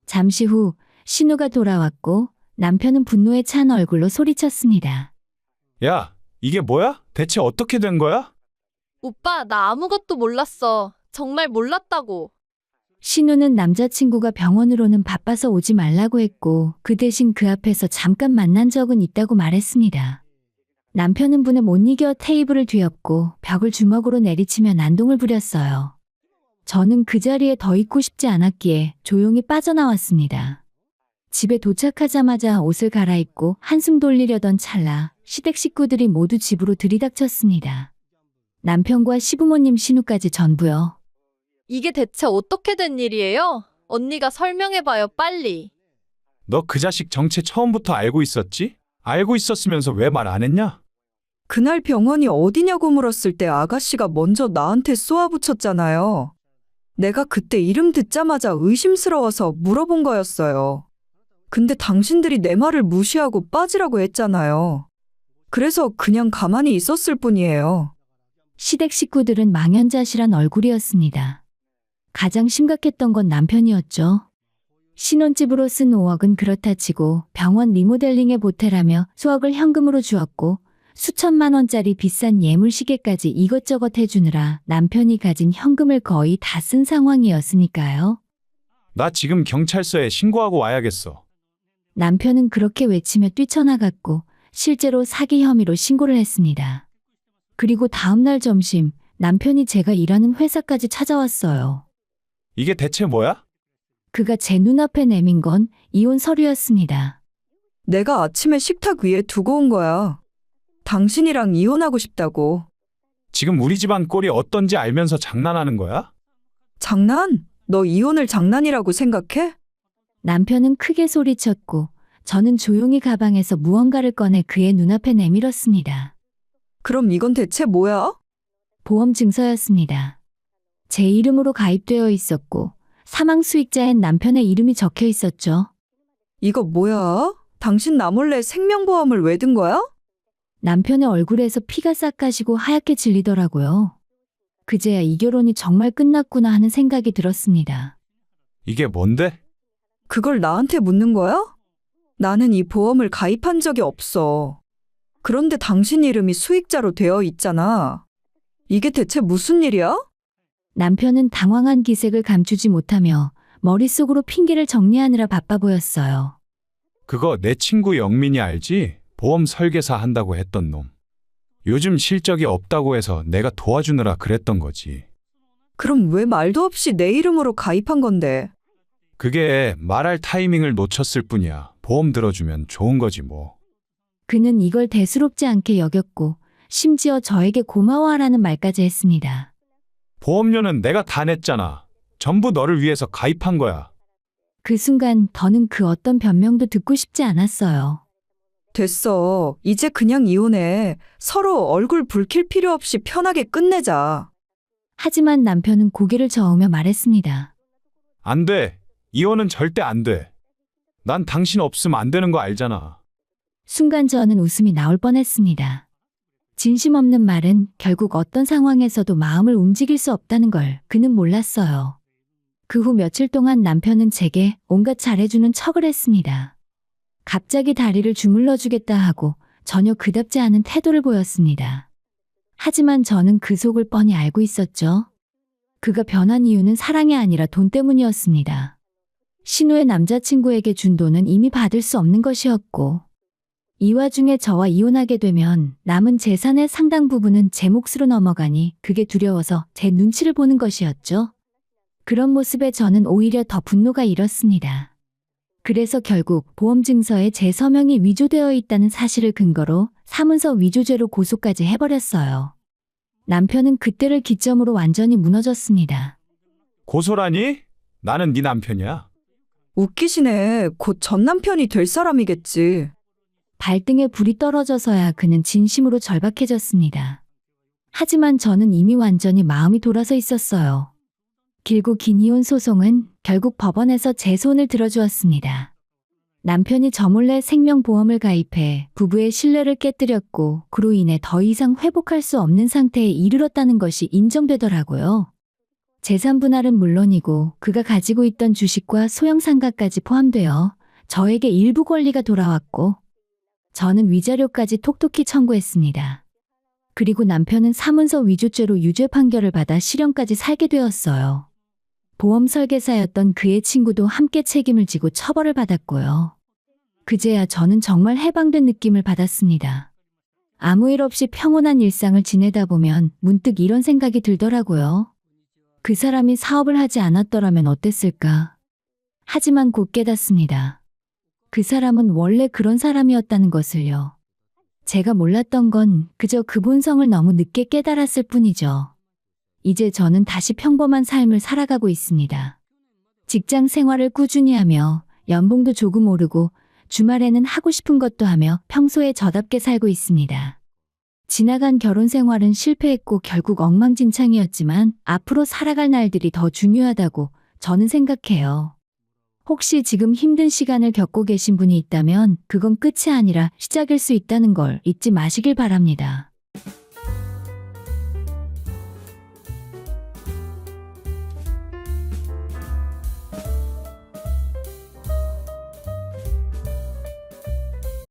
잠시 후 신우가 돌아왔고 남편은 분노에 찬 얼굴로 소리쳤습니다. 야, 이게 뭐야? 대체 어떻게 된 거야? 오빠, 나 아무것도 몰랐어. 정말 몰랐다고. 신우는 남자친구가 병원으로는 바빠서 오지 말라고 했고 그 대신 그 앞에서 잠깐 만난 적은 있다고 말했습니다. 남편은 분에 못 이겨 테이블을 뒤엎고 벽을 주먹으로 내리치며 난동을 부렸어요. 저는 그 자리에 더 있고 싶지 않았기에 조용히 빠져나왔습니다. 집에 도착하자마자 옷을 갈아입고 한숨 돌리려던 찰나 시댁 식구들이 모두 집으로 들이닥쳤습니다. 남편과 시부모님 신우까지 전부요. 이게 대체 어떻게 된 일이에요? 언니가 설명해봐요, 빨리. 너 그 자식 정체 처음부터 알고 있었지? 알고 있었으면서 왜 말 안 했냐? 그날 병원이 어디냐고 물었을 때 아가씨가 먼저 나한테 쏘아붙였잖아요. 내가 그때 이름 듣자마자 의심스러워서 물어본 거였어요. 근데 당신들이 내 말을 무시하고 빠지라고 했잖아요. 그래서 그냥 가만히 있었을 뿐이에요. 시댁 식구들은 망연자실한 얼굴이었습니다. 가장 심각했던 건 남편이었죠. 신혼집으로 쓴 5억은 그렇다 치고 병원 리모델링에 보태라며 수억을 현금으로 주었고 수천만 원짜리 비싼 예물 시계까지 이것저것 해주느라 남편이 가진 현금을 거의 다 쓴 상황이었으니까요. 나 지금 경찰서에 신고하고 와야겠어. 남편은 그렇게 외치며 뛰쳐나갔고 실제로 사기 혐의로 신고를 했습니다. 그리고 다음날 점심 남편이 제가 일하는 회사까지 찾아왔어요. 이게 대체 뭐야? 그가 제 눈앞에 내민 건 이혼 서류였습니다. 내가 아침에 식탁 위에 두고 온 거야. 당신이랑 이혼하고 싶다고. 지금 우리 집안 꼴이 어떤지 알면서 장난하는 거야? 장난? 너 이혼을 장난이라고 생각해? 남편은 크게 소리쳤고 저는 조용히 가방에서 무언가를 꺼내 그의 눈앞에 내밀었습니다. 그럼 이건 대체 뭐야? 보험 증서였습니다. 제 이름으로 가입되어 있었고 사망 수익자엔 남편의 이름이 적혀 있었죠. 이거 뭐야? 당신 나 몰래 생명보험을 왜 든 거야? 남편의 얼굴에서 피가 싹 가시고 하얗게 질리더라고요. 그제야 이 결혼이 정말 끝났구나 하는 생각이 들었습니다. 이게 뭔데? 그걸 나한테 묻는 거야? 나는 이 보험을 가입한 적이 없어. 그런데 당신 이름이 수익자로 되어 있잖아. 이게 대체 무슨 일이야? 남편은 당황한 기색을 감추지 못하며 머릿속으로 핑계를 정리하느라 바빠 보였어요. 그거 내 친구 영민이 알지? 보험 설계사 한다고 했던 놈. 요즘 실적이 없다고 해서 내가 도와주느라 그랬던 거지. 그럼 왜 말도 없이 내 이름으로 가입한 건데? 그게 말할 타이밍을 놓쳤을 뿐이야. 보험 들어주면 좋은 거지 뭐. 그는 이걸 대수롭지 않게 여겼고 심지어 저에게 고마워하라는 말까지 했습니다. 보험료는 내가 다 냈잖아. 전부 너를 위해서 가입한 거야. 그 순간 더는 그 어떤 변명도 듣고 싶지 않았어요. 됐어. 이제 그냥 이혼해. 서로 얼굴 붉힐 필요 없이 편하게 끝내자. 하지만 남편은 고개를 저으며 말했습니다. 안 돼. 이혼은 절대 안 돼. 난 당신 없으면 안 되는 거 알잖아. 순간 저는 웃음이 나올 뻔했습니다. 진심 없는 말은 결국 어떤 상황에서도 마음을 움직일 수 없다는 걸 그는 몰랐어요. 그 후 며칠 동안 남편은 제게 온갖 잘해주는 척을 했습니다. 갑자기 다리를 주물러 주겠다 하고 전혀 그답지 않은 태도를 보였습니다. 하지만 저는 그 속을 뻔히 알고 있었죠. 그가 변한 이유는 사랑이 아니라 돈 때문이었습니다. 신우의 남자친구에게 준 돈은 이미 받을 수 없는 것이었고 이 와중에 저와 이혼하게 되면 남은 재산의 상당 부분은 제 몫으로 넘어가니 그게 두려워서 제 눈치를 보는 것이었죠. 그런 모습에 저는 오히려 더 분노가 일었습니다. 그래서 결국 보험증서에 제 서명이 위조되어 있다는 사실을 근거로 사문서 위조죄로 고소까지 해버렸어요. 남편은 그때를 기점으로 완전히 무너졌습니다. 고소라니? 나는 네 남편이야. 웃기시네. 곧 전 남편이 될 사람이겠지. 발등에 불이 떨어져서야 그는 진심으로 절박해졌습니다. 하지만 저는 이미 완전히 마음이 돌아서 있었어요. 길고 긴 이혼 소송은 결국 법원에서 제 손을 들어주었습니다. 남편이 저 몰래 생명보험을 가입해 부부의 신뢰를 깨뜨렸고 그로 인해 더 이상 회복할 수 없는 상태에 이르렀다는 것이 인정되더라고요. 재산 분할은 물론이고 그가 가지고 있던 주식과 소형 상가까지 포함되어 저에게 일부 권리가 돌아왔고 저는 위자료까지 톡톡히 청구했습니다. 그리고 남편은 사문서 위조죄로 유죄 판결을 받아 실형까지 살게 되었어요. 보험 설계사였던 그의 친구도 함께 책임을 지고 처벌을 받았고요. 그제야 저는 정말 해방된 느낌을 받았습니다. 아무 일 없이 평온한 일상을 지내다 보면 문득 이런 생각이 들더라고요. 그 사람이 사업을 하지 않았더라면 어땠을까? 하지만 곧 깨닫습니다. 그 사람은 원래 그런 사람이었다는 것을요. 제가 몰랐던 건 그저 그 본성을 너무 늦게 깨달았을 뿐이죠. 이제 저는 다시 평범한 삶을 살아가고 있습니다. 직장 생활을 꾸준히 하며 연봉도 조금 오르고 주말에는 하고 싶은 것도 하며 평소에 저답게 살고 있습니다. 지나간 결혼 생활은 실패했고 결국 엉망진창이었지만 앞으로 살아갈 날들이 더 중요하다고 저는 생각해요. 혹시 지금 힘든 시간을 겪고 계신 분이 있다면 그건 끝이 아니라 시작일 수 있다는 걸 잊지 마시길 바랍니다.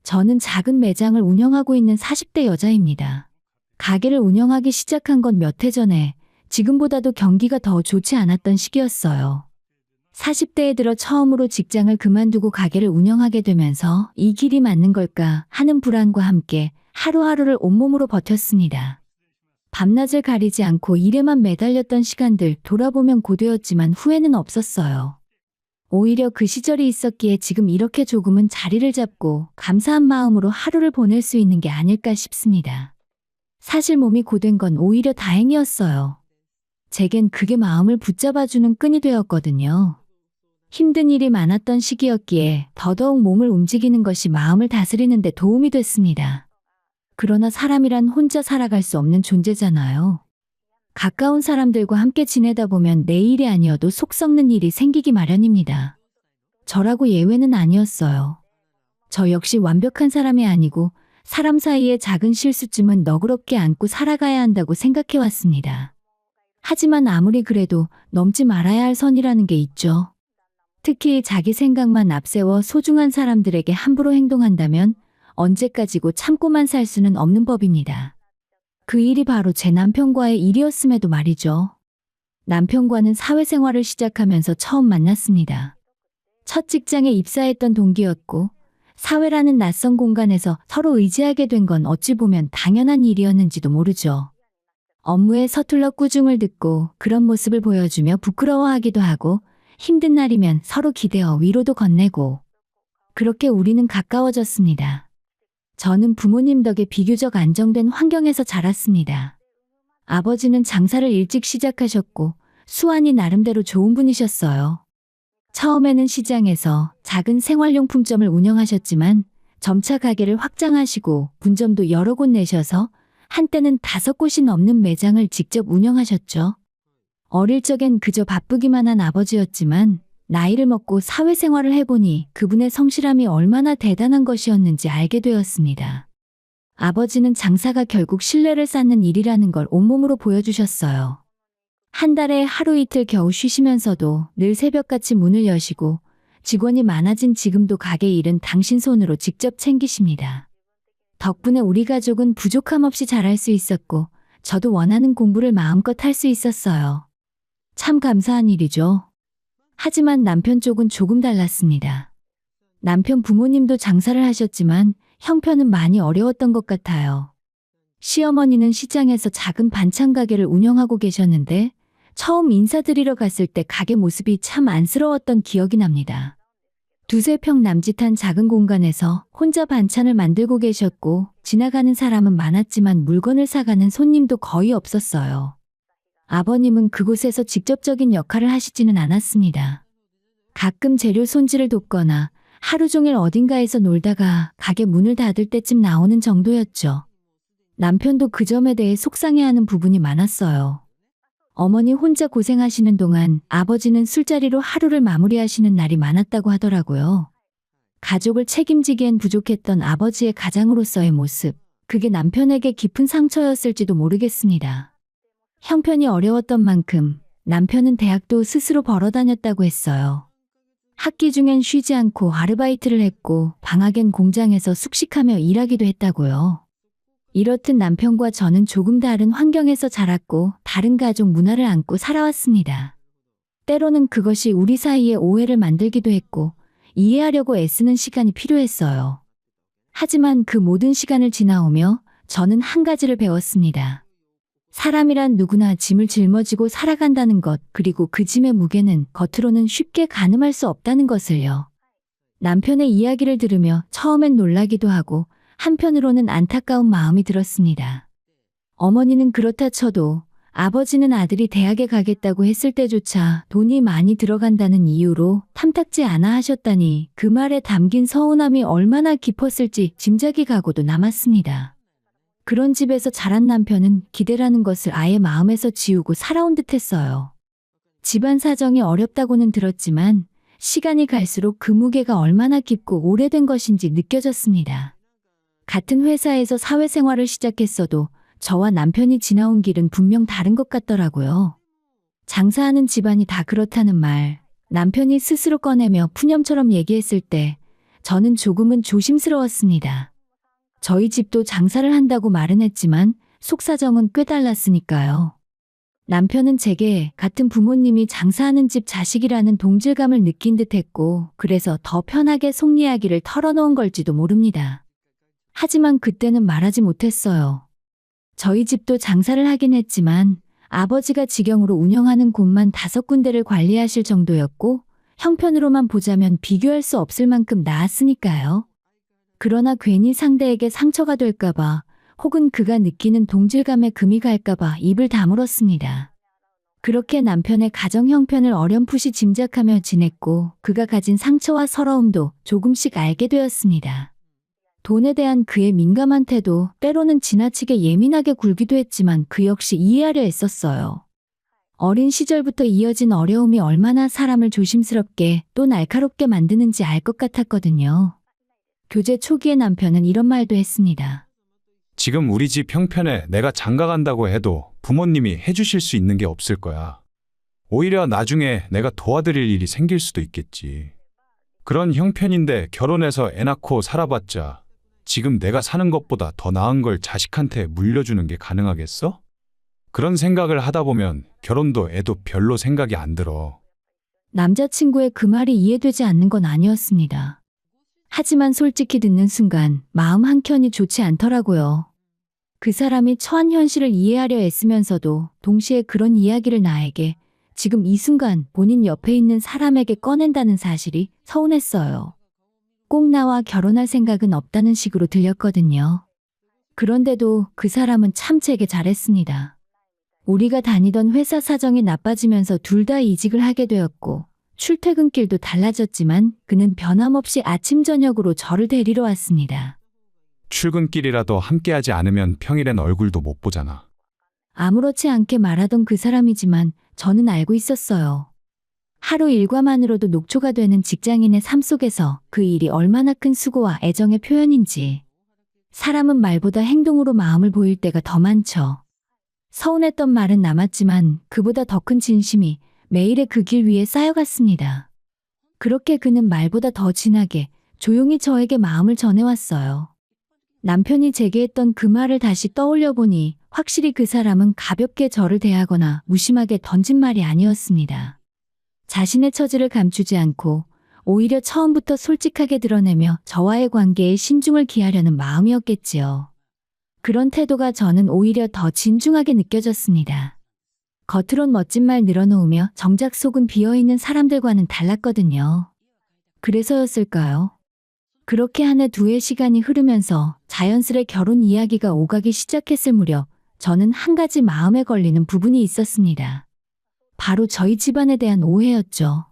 저는 작은 매장을 운영하고 있는 40대 여자입니다. 가게를 운영하기 시작한 건 몇 해 전에 지금보다도 경기가 더 좋지 않았던 시기였어요. 40대에 들어 처음으로 직장을 그만두고 가게를 운영하게 되면서 이 길이 맞는 걸까 하는 불안과 함께 하루하루를 온몸으로 버텼습니다. 밤낮을 가리지 않고 일에만 매달렸던 시간들 돌아보면 고되었지만 후회는 없었어요. 오히려 그 시절이 있었기에 지금 이렇게 조금은 자리를 잡고 감사한 마음으로 하루를 보낼 수 있는 게 아닐까 싶습니다. 사실 몸이 고된 건 오히려 다행이었어요. 제겐 그게 마음을 붙잡아주는 끈이 되었거든요. 힘든 일이 많았던 시기였기에 더더욱 몸을 움직이는 것이 마음을 다스리는 데 도움이 됐습니다. 그러나 사람이란 혼자 살아갈 수 없는 존재잖아요. 가까운 사람들과 함께 지내다 보면 내 일이 아니어도 속 썩는 일이 생기기 마련입니다. 저라고 예외는 아니었어요. 저 역시 완벽한 사람이 아니고 사람 사이의 작은 실수쯤은 너그럽게 안고 살아가야 한다고 생각해왔습니다. 하지만 아무리 그래도 넘지 말아야 할 선이라는 게 있죠. 특히 자기 생각만 앞세워 소중한 사람들에게 함부로 행동한다면 언제까지고 참고만 살 수는 없는 법입니다. 그 일이 바로 제 남편과의 일이었음에도 말이죠. 남편과는 사회생활을 시작하면서 처음 만났습니다. 첫 직장에 입사했던 동기였고 사회라는 낯선 공간에서 서로 의지하게 된 건 어찌 보면 당연한 일이었는지도 모르죠. 업무에 서툴러 꾸중을 듣고 그런 모습을 보여주며 부끄러워하기도 하고 힘든 날이면 서로 기대어 위로도 건네고 그렇게 우리는 가까워졌습니다. 저는 부모님 덕에 비교적 안정된 환경에서 자랐습니다. 아버지는 장사를 일찍 시작하셨고 수완이 나름대로 좋은 분이셨어요. 처음에는 시장에서 작은 생활용품점을 운영하셨지만 점차 가게를 확장하시고 분점도 여러 곳 내셔서 한때는 5곳이 넘는 매장을 직접 운영하셨죠. 어릴 적엔 그저 바쁘기만 한 아버지였지만 나이를 먹고 사회생활을 해보니 그분의 성실함이 얼마나 대단한 것이었는지 알게 되었습니다. 아버지는 장사가 결국 신뢰를 쌓는 일이라는 걸 온몸으로 보여주셨어요. 한 달에 하루 이틀 겨우 쉬시면서도 늘 새벽같이 문을 여시고 직원이 많아진 지금도 가게 일은 당신 손으로 직접 챙기십니다. 덕분에 우리 가족은 부족함 없이 잘할 수 있었고 저도 원하는 공부를 마음껏 할 수 있었어요. 참 감사한 일이죠. 하지만 남편 쪽은 조금 달랐습니다. 남편 부모님도 장사를 하셨지만 형편은 많이 어려웠던 것 같아요. 시어머니는 시장에서 작은 반찬 가게를 운영하고 계셨는데 처음 인사드리러 갔을 때 가게 모습이 참 안쓰러웠던 기억이 납니다. 2~3평 남짓한 작은 공간에서 혼자 반찬을 만들고 계셨고 지나가는 사람은 많았지만 물건을 사가는 손님도 거의 없었어요. 아버님은 그곳에서 직접적인 역할을 하시지는 않았습니다. 가끔 재료 손질을 돕거나 하루 종일 어딘가에서 놀다가 가게 문을 닫을 때쯤 나오는 정도였죠. 남편도 그 점에 대해 속상해하는 부분이 많았어요. 어머니 혼자 고생하시는 동안 아버지는 술자리로 하루를 마무리하시는 날이 많았다고 하더라고요. 가족을 책임지기엔 부족했던 아버지의 가장으로서의 모습, 그게 남편에게 깊은 상처였을지도 모르겠습니다. 형편이 어려웠던 만큼 남편은 대학도 스스로 벌어 다녔다고 했어요. 학기 중엔 쉬지 않고 아르바이트를 했고 방학엔 공장에서 숙식하며 일하기도 했다고요. 이렇듯 남편과 저는 조금 다른 환경에서 자랐고 다른 가족 문화를 안고 살아왔습니다. 때로는 그것이 우리 사이에 오해를 만들기도 했고 이해하려고 애쓰는 시간이 필요했어요. 하지만 그 모든 시간을 지나오며 저는 한 가지를 배웠습니다. 사람이란 누구나 짐을 짊어지고 살아간다는 것, 그리고 그 짐의 무게는 겉으로는 쉽게 가늠할 수 없다는 것을요. 남편의 이야기를 들으며 처음엔 놀라기도 하고 한편으로는 안타까운 마음이 들었습니다. 어머니는 그렇다 쳐도 아버지는 아들이 대학에 가겠다고 했을 때조차 돈이 많이 들어간다는 이유로 탐탁지 않아 하셨다니 그 말에 담긴 서운함이 얼마나 깊었을지 짐작이 가고도 남았습니다. 그런 집에서 자란 남편은 기대라는 것을 아예 마음에서 지우고 살아온 듯했어요. 집안 사정이 어렵다고는 들었지만 시간이 갈수록 그 무게가 얼마나 깊고 오래된 것인지 느껴졌습니다. 같은 회사에서 사회생활을 시작했어도 저와 남편이 지나온 길은 분명 다른 것 같더라고요. 장사하는 집안이 다 그렇다는 말, 남편이 스스로 꺼내며 푸념처럼 얘기했을 때 저는 조금은 조심스러웠습니다. 저희 집도 장사를 한다고 말은 했지만 속사정은 꽤 달랐으니까요. 남편은 제게 같은 부모님이 장사하는 집 자식이라는 동질감을 느낀 듯했고 그래서 더 편하게 속 이야기를 털어놓은 걸지도 모릅니다. 하지만 그때는 말하지 못했어요. 저희 집도 장사를 하긴 했지만 아버지가 직영으로 운영하는 곳만 5군데를 관리하실 정도였고 형편으로만 보자면 비교할 수 없을 만큼 나았으니까요. 그러나 괜히 상대에게 상처가 될까봐 혹은 그가 느끼는 동질감에 금이 갈까봐 입을 다물었습니다. 그렇게 남편의 가정 형편을 어렴풋이 짐작하며 지냈고 그가 가진 상처와 서러움도 조금씩 알게 되었습니다. 돈에 대한 그의 민감한 태도, 때로는 지나치게 예민하게 굴기도 했지만 그 역시 이해하려 애썼어요. 어린 시절부터 이어진 어려움이 얼마나 사람을 조심스럽게 또 날카롭게 만드는지 알 것 같았거든요. 교제 초기의 남편은 이런 말도 했습니다. 지금 우리 집 형편에 내가 장가 간다고 해도 부모님이 해주실 수 있는 게 없을 거야. 오히려 나중에 내가 도와드릴 일이 생길 수도 있겠지. 그런 형편인데 결혼해서 애 낳고 살아봤자 지금 내가 사는 것보다 더 나은 걸 자식한테 물려주는 게 가능하겠어? 그런 생각을 하다 보면 결혼도 애도 별로 생각이 안 들어. 남자친구의 그 말이 이해되지 않는 건 아니었습니다. 하지만 솔직히 듣는 순간 마음 한켠이 좋지 않더라고요. 그 사람이 처한 현실을 이해하려 애쓰면서도 동시에 그런 이야기를 나에게 지금 이 순간 본인 옆에 있는 사람에게 꺼낸다는 사실이 서운했어요. 꼭 나와 결혼할 생각은 없다는 식으로 들렸거든요. 그런데도 그 사람은 참 제게 잘했습니다. 우리가 다니던 회사 사정이 나빠지면서 둘 다 이직을 하게 되었고 출퇴근길도 달라졌지만 그는 변함없이 아침 저녁으로 저를 데리러 왔습니다. 출근길이라도 함께하지 않으면 평일엔 얼굴도 못 보잖아. 아무렇지 않게 말하던 그 사람이지만 저는 알고 있었어요. 하루 일과만으로도 녹초가 되는 직장인의 삶 속에서 그 일이 얼마나 큰 수고와 애정의 표현인지. 사람은 말보다 행동으로 마음을 보일 때가 더 많죠. 서운했던 말은 남았지만 그보다 더 큰 진심이 매일의 그 길 위에 쌓여갔습니다. 그렇게 그는 말보다 더 진하게 조용히 저에게 마음을 전해왔어요. 남편이 제게 했던 그 말을 다시 떠올려 보니 확실히 그 사람은 가볍게 저를 대하거나 무심하게 던진 말이 아니었습니다. 자신의 처지를 감추지 않고 오히려 처음부터 솔직하게 드러내며 저와의 관계에 신중을 기하려는 마음이었겠지요. 그런 태도가 저는 오히려 더 진중하게 느껴졌습니다. 겉으론 멋진 말 늘어놓으며 정작 속은 비어있는 사람들과는 달랐거든요. 그래서였을까요? 그렇게 한 해 두 해 시간이 흐르면서 자연스레 결혼 이야기가 오가기 시작했을 무렵 저는 한 가지 마음에 걸리는 부분이 있었습니다. 바로 저희 집안에 대한 오해였죠.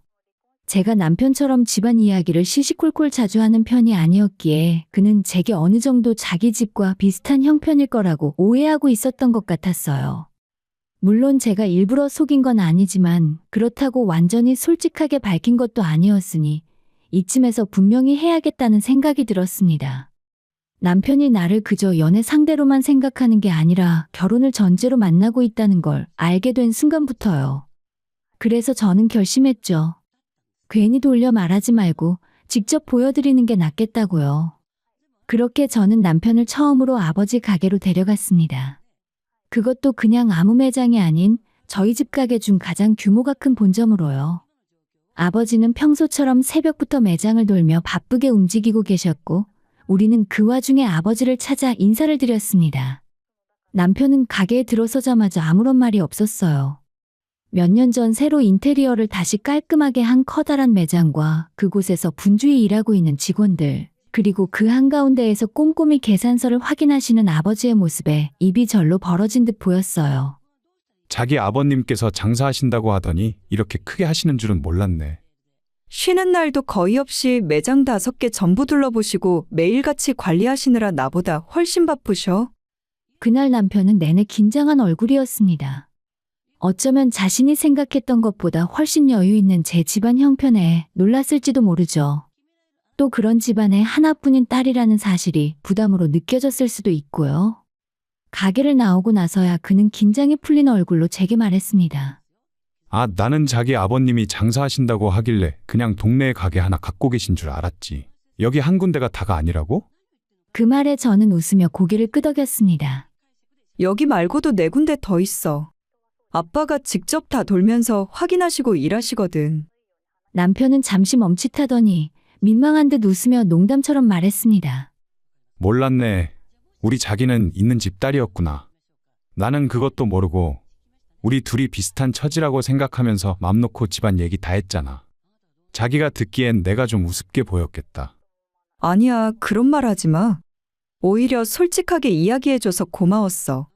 제가 남편처럼 집안 이야기를 시시콜콜 자주 하는 편이 아니었기에 그는 제게 어느 정도 자기 집과 비슷한 형편일 거라고 오해하고 있었던 것 같았어요. 물론 제가 일부러 속인 건 아니지만 그렇다고 완전히 솔직하게 밝힌 것도 아니었으니 이쯤에서 분명히 해야겠다는 생각이 들었습니다. 남편이 나를 그저 연애 상대로만 생각하는 게 아니라 결혼을 전제로 만나고 있다는 걸 알게 된 순간부터요. 그래서 저는 결심했죠. 괜히 돌려 말하지 말고 직접 보여드리는 게 낫겠다고요. 그렇게 저는 남편을 처음으로 아버지 가게로 데려갔습니다. 그것도 그냥 아무 매장이 아닌 저희 집 가게 중 가장 규모가 큰 본점으로요. 아버지는 평소처럼 새벽부터 매장을 돌며 바쁘게 움직이고 계셨고 우리는 그 와중에 아버지를 찾아 인사를 드렸습니다. 남편은 가게에 들어서자마자 아무런 말이 없었어요. 몇 년 전 새로 인테리어를 다시 깔끔하게 한 커다란 매장과 그곳에서 분주히 일하고 있는 직원들, 그리고 그 한가운데에서 꼼꼼히 계산서를 확인하시는 아버지의 모습에 입이 절로 벌어진 듯 보였어요. 자기 아버님께서 장사하신다고 하더니 이렇게 크게 하시는 줄은 몰랐네. 쉬는 날도 거의 없이 매장 5개 전부 둘러보시고 매일같이 관리하시느라 나보다 훨씬 바쁘셔. 그날 남편은 내내 긴장한 얼굴이었습니다. 어쩌면 자신이 생각했던 것보다 훨씬 여유 있는 제 집안 형편에 놀랐을지도 모르죠. 또 그런 집안의 하나뿐인 딸이라는 사실이 부담으로 느껴졌을 수도 있고요. 가게를 나오고 나서야 그는 긴장이 풀린 얼굴로 제게 말했습니다. 아, 나는 자기 아버님이 장사하신다고 하길래 그냥 동네에 가게 하나 갖고 계신 줄 알았지. 여기 한 군데가 다가 아니라고? 그 말에 저는 웃으며 고개를 끄덕였습니다. 여기 말고도 4군데 더 있어. 아빠가 직접 다 돌면서 확인하시고 일하시거든. 남편은 잠시 멈칫하더니 민망한 듯 웃으며 농담처럼 말했습니다. 몰랐네. 우리 자기는 있는 집 딸이었구나. 나는 그것도 모르고 우리 둘이 비슷한 처지라고 생각하면서 맘 놓고 집안 얘기 다 했잖아. 자기가 듣기엔 내가 좀 우습게 보였겠다. 아니야, 그런 말 하지 마. 오히려 솔직하게 이야기해줘서 고마웠어.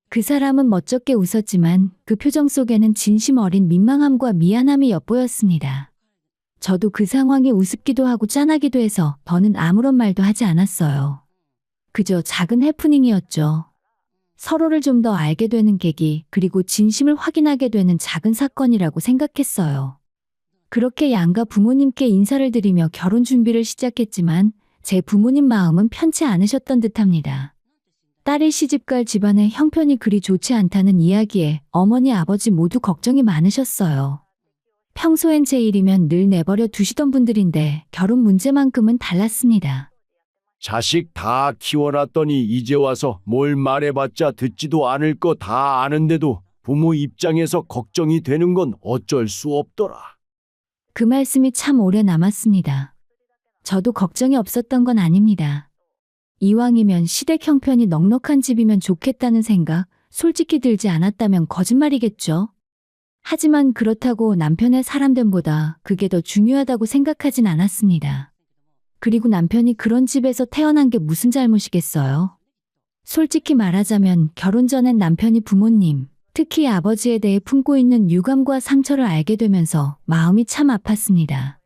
그 사람은 멋쩍게 웃었지만 그 표정 속에는 진심 어린 민망함과 미안함이 엿보였습니다. 저도 그 상황이 우습기도 하고 짠하기도 해서 더는 아무런 말도 하지 않았어요. 그저 작은 해프닝이었죠. 서로를 좀 더 알게 되는 계기, 그리고 진심을 확인하게 되는 작은 사건이라고 생각했어요. 그렇게 양가 부모님께 인사를 드리며 결혼 준비를 시작했지만 제 부모님 마음은 편치 않으셨던 듯합니다. 딸이 시집갈 집안의 형편이 그리 좋지 않다는 이야기에 어머니 아버지 모두 걱정이 많으셨어요. 평소엔 제 일이면 늘 내버려 두시던 분들인데 결혼 문제만큼은 달랐습니다. 자식 다 키워놨더니 이제 와서 뭘 말해봤자 듣지도 않을 거 다 아는데도 부모 입장에서 걱정이 되는 건 어쩔 수 없더라. 그 말씀이 참 오래 남았습니다. 저도 걱정이 없었던 건 아닙니다. 이왕이면 시댁 형편이 넉넉한 집이면 좋겠다는 생각, 솔직히 들지 않았다면 거짓말이겠죠. 하지만 그렇다고 남편의 사람됨보다 그게 더 중요하다고 생각하진 않았습니다. 그리고 남편이 그런 집에서 태어난 게 무슨 잘못이겠어요? 솔직히 말하자면 결혼 전엔 남편이 부모님, 특히 아버지에 대해 품고 있는 유감과 상처를 알게 되면서 마음이 참 아팠습니다.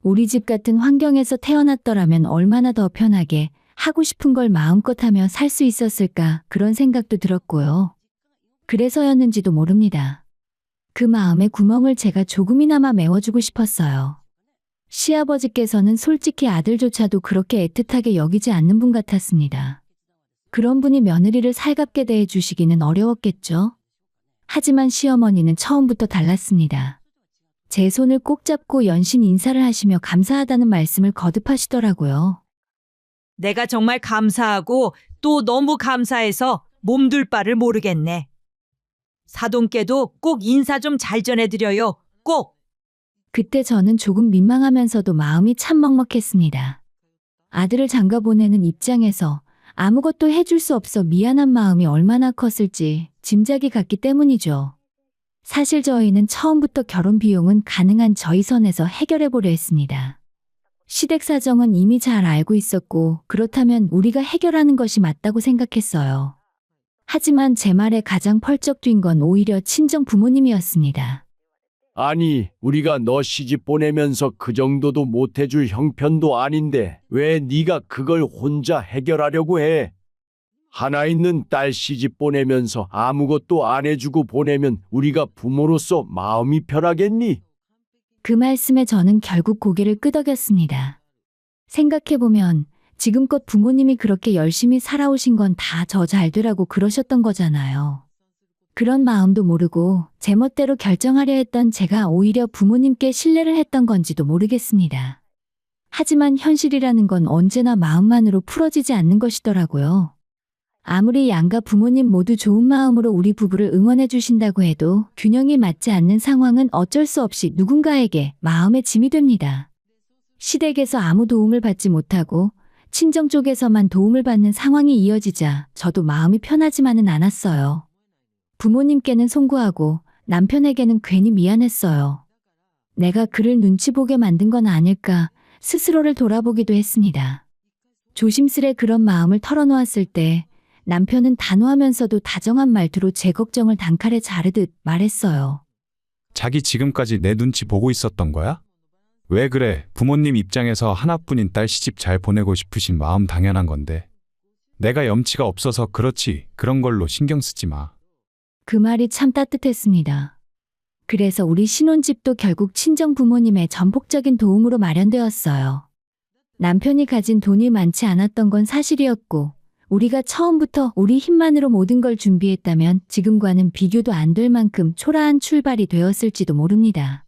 우리 집 같은 환경에서 태어났더라면 얼마나 더 편하게 하고 싶은 걸 마음껏 하며 살 수 있었을까 그런 생각도 들었고요. 그래서였는지도 모릅니다. 그 마음의 구멍을 제가 조금이나마 메워주고 싶었어요. 시아버지께서는 솔직히 아들조차도 그렇게 애틋하게 여기지 않는 분 같았습니다. 그런 분이 며느리를 살갑게 대해 주시기는 어려웠겠죠. 하지만 시어머니는 처음부터 달랐습니다. 제 손을 꼭 잡고 연신 인사를 하시며 감사하다는 말씀을 거듭하시더라고요. 내가 정말 감사하고 또 너무 감사해서 몸둘 바를 모르겠네. 사돈께도 꼭 인사 좀 잘 전해드려요. 꼭! 그때 저는 조금 민망하면서도 마음이 참 먹먹했습니다. 아들을 장가 보내는 입장에서 아무것도 해줄 수 없어 미안한 마음이 얼마나 컸을지 짐작이 갔기 때문이죠. 사실 저희는 처음부터 결혼 비용은 가능한 저희 선에서 해결해 보려 했습니다. 시댁 사정은 이미 잘 알고 있었고 그렇다면 우리가 해결하는 것이 맞다고 생각했어요. 하지만 제 말에 가장 펄쩍 뛴 건 오히려 친정 부모님이었습니다. 아니, 우리가 너 시집 보내면서 그 정도도 못해줄 형편도 아닌데 왜 네가 그걸 혼자 해결하려고 해? 하나 있는 딸 시집 보내면서 아무것도 안 해주고 보내면 우리가 부모로서 마음이 편하겠니? 그 말씀에 저는 결국 고개를 끄덕였습니다. 생각해보면 지금껏 부모님이 그렇게 열심히 살아오신 건 다 저 잘 되라고 그러셨던 거잖아요. 그런 마음도 모르고 제 멋대로 결정하려 했던 제가 오히려 부모님께 신뢰를 했던 건지도 모르겠습니다. 하지만 현실이라는 건 언제나 마음만으로 풀어지지 않는 것이더라고요. 아무리 양가 부모님 모두 좋은 마음으로 우리 부부를 응원해 주신다고 해도 균형이 맞지 않는 상황은 어쩔 수 없이 누군가에게 마음의 짐이 됩니다. 시댁에서 아무 도움을 받지 못하고 친정 쪽에서만 도움을 받는 상황이 이어지자 저도 마음이 편하지만은 않았어요. 부모님께는 송구하고 남편에게는 괜히 미안했어요. 내가 그를 눈치 보게 만든 건 아닐까 스스로를 돌아보기도 했습니다. 조심스레 그런 마음을 털어놓았을 때 남편은 단호하면서도 다정한 말투로 제 걱정을 단칼에 자르듯 말했어요. 자기 지금까지 내 눈치 보고 있었던 거야? 왜 그래? 부모님 입장에서 하나뿐인 딸 시집 잘 보내고 싶으신 마음 당연한 건데. 내가 염치가 없어서 그렇지 그런 걸로 신경 쓰지 마. 그 말이 참 따뜻했습니다. 그래서 우리 신혼집도 결국 친정 부모님의 전폭적인 도움으로 마련되었어요. 남편이 가진 돈이 많지 않았던 건 사실이었고 우리가 처음부터 우리 힘만으로 모든 걸 준비했다면 지금과는 비교도 안 될 만큼 초라한 출발이 되었을지도 모릅니다.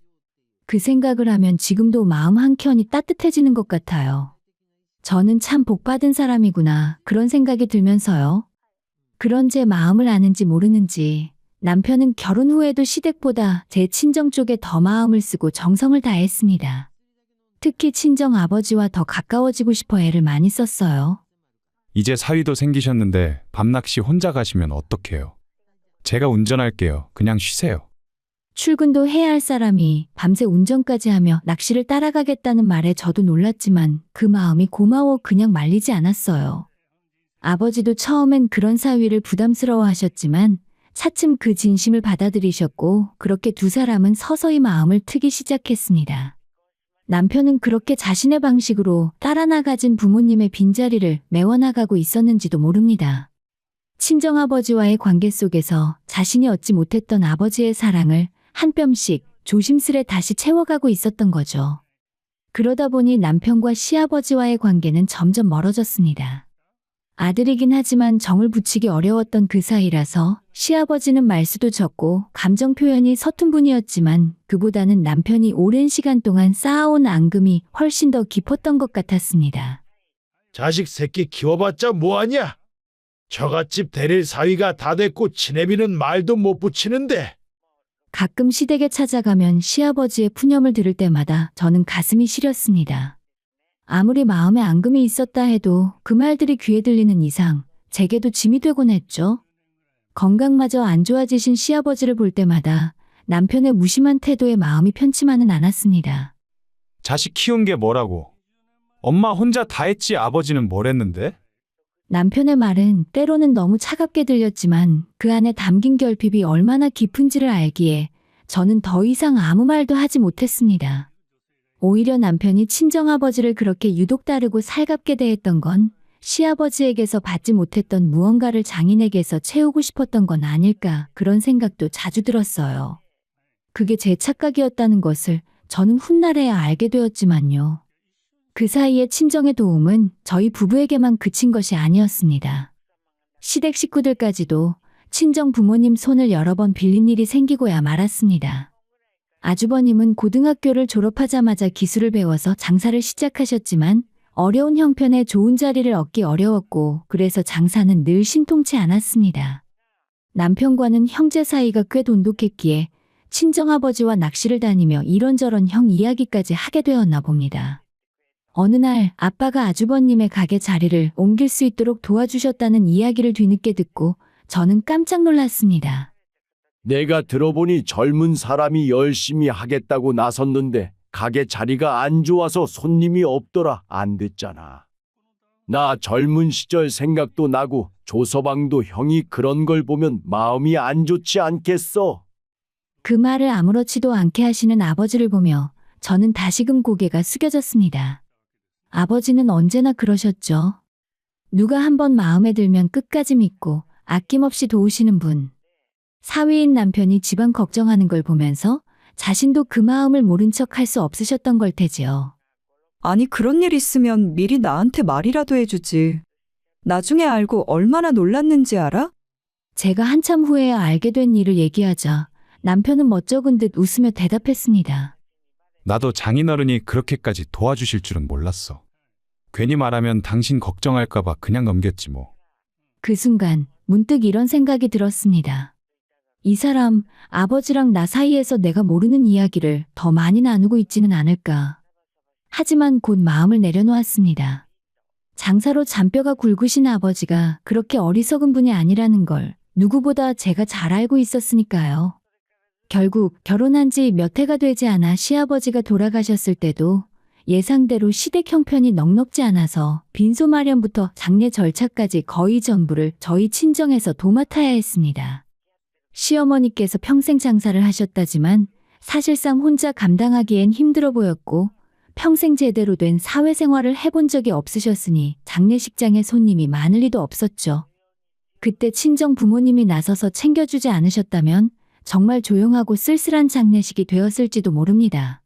그 생각을 하면 지금도 마음 한켠이 따뜻해지는 것 같아요. 저는 참 복받은 사람이구나 그런 생각이 들면서요. 그런 제 마음을 아는지 모르는지 남편은 결혼 후에도 시댁보다 제 친정 쪽에 더 마음을 쓰고 정성을 다했습니다. 특히 친정 아버지와 더 가까워지고 싶어 애를 많이 썼어요. 이제 사위도 생기셨는데 밤낚시 혼자 가시면 어떡해요? 제가 운전할게요. 그냥 쉬세요. 출근도 해야 할 사람이 밤새 운전까지 하며 낚시를 따라가겠다는 말에 저도 놀랐지만 그 마음이 고마워 그냥 말리지 않았어요. 아버지도 처음엔 그런 사위를 부담스러워 하셨지만 차츰 그 진심을 받아들이셨고 그렇게 두 사람은 서서히 마음을 트기 시작했습니다. 남편은 그렇게 자신의 방식으로 따라 나가진 부모님의 빈자리를 메워나가고 있었는지도 모릅니다. 친정아버지와의 관계 속에서 자신이 얻지 못했던 아버지의 사랑을 한 뼘씩 조심스레 다시 채워가고 있었던 거죠. 그러다 보니 남편과 시아버지와의 관계는 점점 멀어졌습니다. 아들이긴 하지만 정을 붙이기 어려웠던 그 사이라서 시아버지는 말수도 적고 감정 표현이 서툰 분이었지만 그보다는 남편이 오랜 시간 동안 쌓아온 앙금이 훨씬 더 깊었던 것 같았습니다. 자식 새끼 키워봤자 뭐하냐? 처갓집 대릴 사위가 다 됐고 치내비는 말도 못 붙이는데. 가끔 시댁에 찾아가면 시아버지의 푸념을 들을 때마다 저는 가슴이 시렸습니다. 아무리 마음에 앙금이 있었다 해도 그 말들이 귀에 들리는 이상 제게도 짐이 되곤 했죠. 건강마저 안 좋아지신 시아버지를 볼 때마다 남편의 무심한 태도에 마음이 편치만은 않았습니다. 자식 키운 게 뭐라고? 엄마 혼자 다 했지 아버지는 뭘 했는데? 남편의 말은 때로는 너무 차갑게 들렸지만 그 안에 담긴 결핍이 얼마나 깊은지를 알기에 저는 더 이상 아무 말도 하지 못했습니다. 오히려 남편이 친정아버지를 그렇게 유독 따르고 살갑게 대했던 건 시아버지에게서 받지 못했던 무언가를 장인에게서 채우고 싶었던 건 아닐까 그런 생각도 자주 들었어요. 그게 제 착각이었다는 것을 저는 훗날에야 알게 되었지만요. 그 사이에 친정의 도움은 저희 부부에게만 그친 것이 아니었습니다. 시댁 식구들까지도 친정 부모님 손을 여러 번 빌린 일이 생기고야 말았습니다. 아주버님은 고등학교를 졸업하자마자 기술을 배워서 장사를 시작하셨지만 어려운 형편에 좋은 자리를 얻기 어려웠고 그래서 장사는 늘 신통치 않았습니다. 남편과는 형제 사이가 꽤 돈독했기에 친정아버지와 낚시를 다니며 이런저런 형 이야기까지 하게 되었나 봅니다. 어느 날 아빠가 아주버님의 가게 자리를 옮길 수 있도록 도와주셨다는 이야기를 뒤늦게 듣고 저는 깜짝 놀랐습니다. 내가 들어보니 젊은 사람이 열심히 하겠다고 나섰는데 가게 자리가 안 좋아서 손님이 없더라 안 됐잖아. 나 젊은 시절 생각도 나고 조서방도 형이 그런 걸 보면 마음이 안 좋지 않겠어? 그 말을 아무렇지도 않게 하시는 아버지를 보며 저는 다시금 고개가 숙여졌습니다. 아버지는 언제나 그러셨죠. 누가 한번 마음에 들면 끝까지 믿고 아낌없이 도우시는 분. 사위인 남편이 집안 걱정하는 걸 보면서 자신도 그 마음을 모른 척 할 수 없으셨던 걸 테지요. 아니 그런 일 있으면 미리 나한테 말이라도 해주지. 나중에 알고 얼마나 놀랐는지 알아? 제가 한참 후에야 알게 된 일을 얘기하자 남편은 멋쩍은 듯 웃으며 대답했습니다. 나도 장인어른이 그렇게까지 도와주실 줄은 몰랐어. 괜히 말하면 당신 걱정할까봐 그냥 넘겼지 뭐. 그 순간 문득 이런 생각이 들었습니다. 이 사람, 아버지랑 나 사이에서 내가 모르는 이야기를 더 많이 나누고 있지는 않을까. 하지만 곧 마음을 내려놓았습니다. 장사로 잔뼈가 굵으신 아버지가 그렇게 어리석은 분이 아니라는 걸 누구보다 제가 잘 알고 있었으니까요. 결국 결혼한 지 몇 해가 되지 않아 시아버지가 돌아가셨을 때도 예상대로 시댁 형편이 넉넉지 않아서 빈소 마련부터 장례 절차까지 거의 전부를 저희 친정에서 도맡아야 했습니다. 시어머니께서 평생 장사를 하셨다지만 사실상 혼자 감당하기엔 힘들어 보였고 평생 제대로 된 사회생활을 해본 적이 없으셨으니 장례식장에 손님이 많을 리도 없었죠. 그때 친정 부모님이 나서서 챙겨주지 않으셨다면 정말 조용하고 쓸쓸한 장례식이 되었을지도 모릅니다.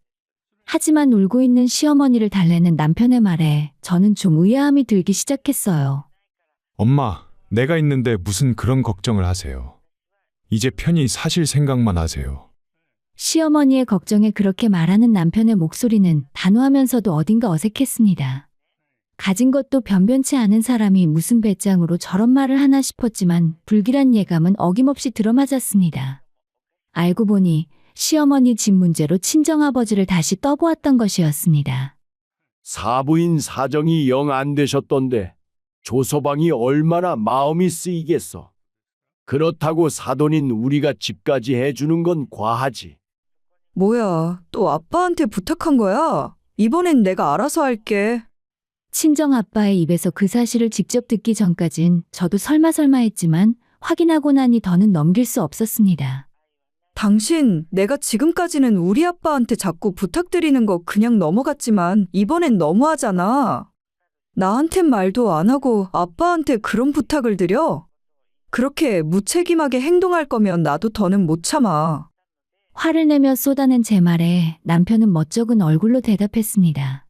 하지만 울고 있는 시어머니를 달래는 남편의 말에 저는 좀 의아함이 들기 시작했어요. 엄마, 내가 있는데 무슨 그런 걱정을 하세요. 이제 편히 사실 생각만 하세요. 시어머니의 걱정에 그렇게 말하는 남편의 목소리는 단호하면서도 어딘가 어색했습니다. 가진 것도 변변치 않은 사람이 무슨 배짱으로 저런 말을 하나 싶었지만 불길한 예감은 어김없이 들어맞았습니다. 알고 보니 시어머니 집 문제로 친정아버지를 다시 떠보았던 것이었습니다. 사부인 사정이 영 안 되셨던데 조서방이 얼마나 마음이 쓰이겠어. 그렇다고 사돈인 우리가 집까지 해주는 건 과하지. 뭐야, 또 아빠한테 부탁한 거야? 이번엔 내가 알아서 할게. 친정아빠의 입에서 그 사실을 직접 듣기 전까진 저도 설마 했지만 확인하고 나니 더는 넘길 수 없었습니다. 당신, 내가 지금까지는 우리 아빠한테 자꾸 부탁드리는 거 그냥 넘어갔지만 이번엔 너무하잖아. 나한텐 말도 안 하고 아빠한테 그런 부탁을 드려? 그렇게 무책임하게 행동할 거면 나도 더는 못 참아. 화를 내며 쏟아낸 제 말에 남편은 멋쩍은 얼굴로 대답했습니다.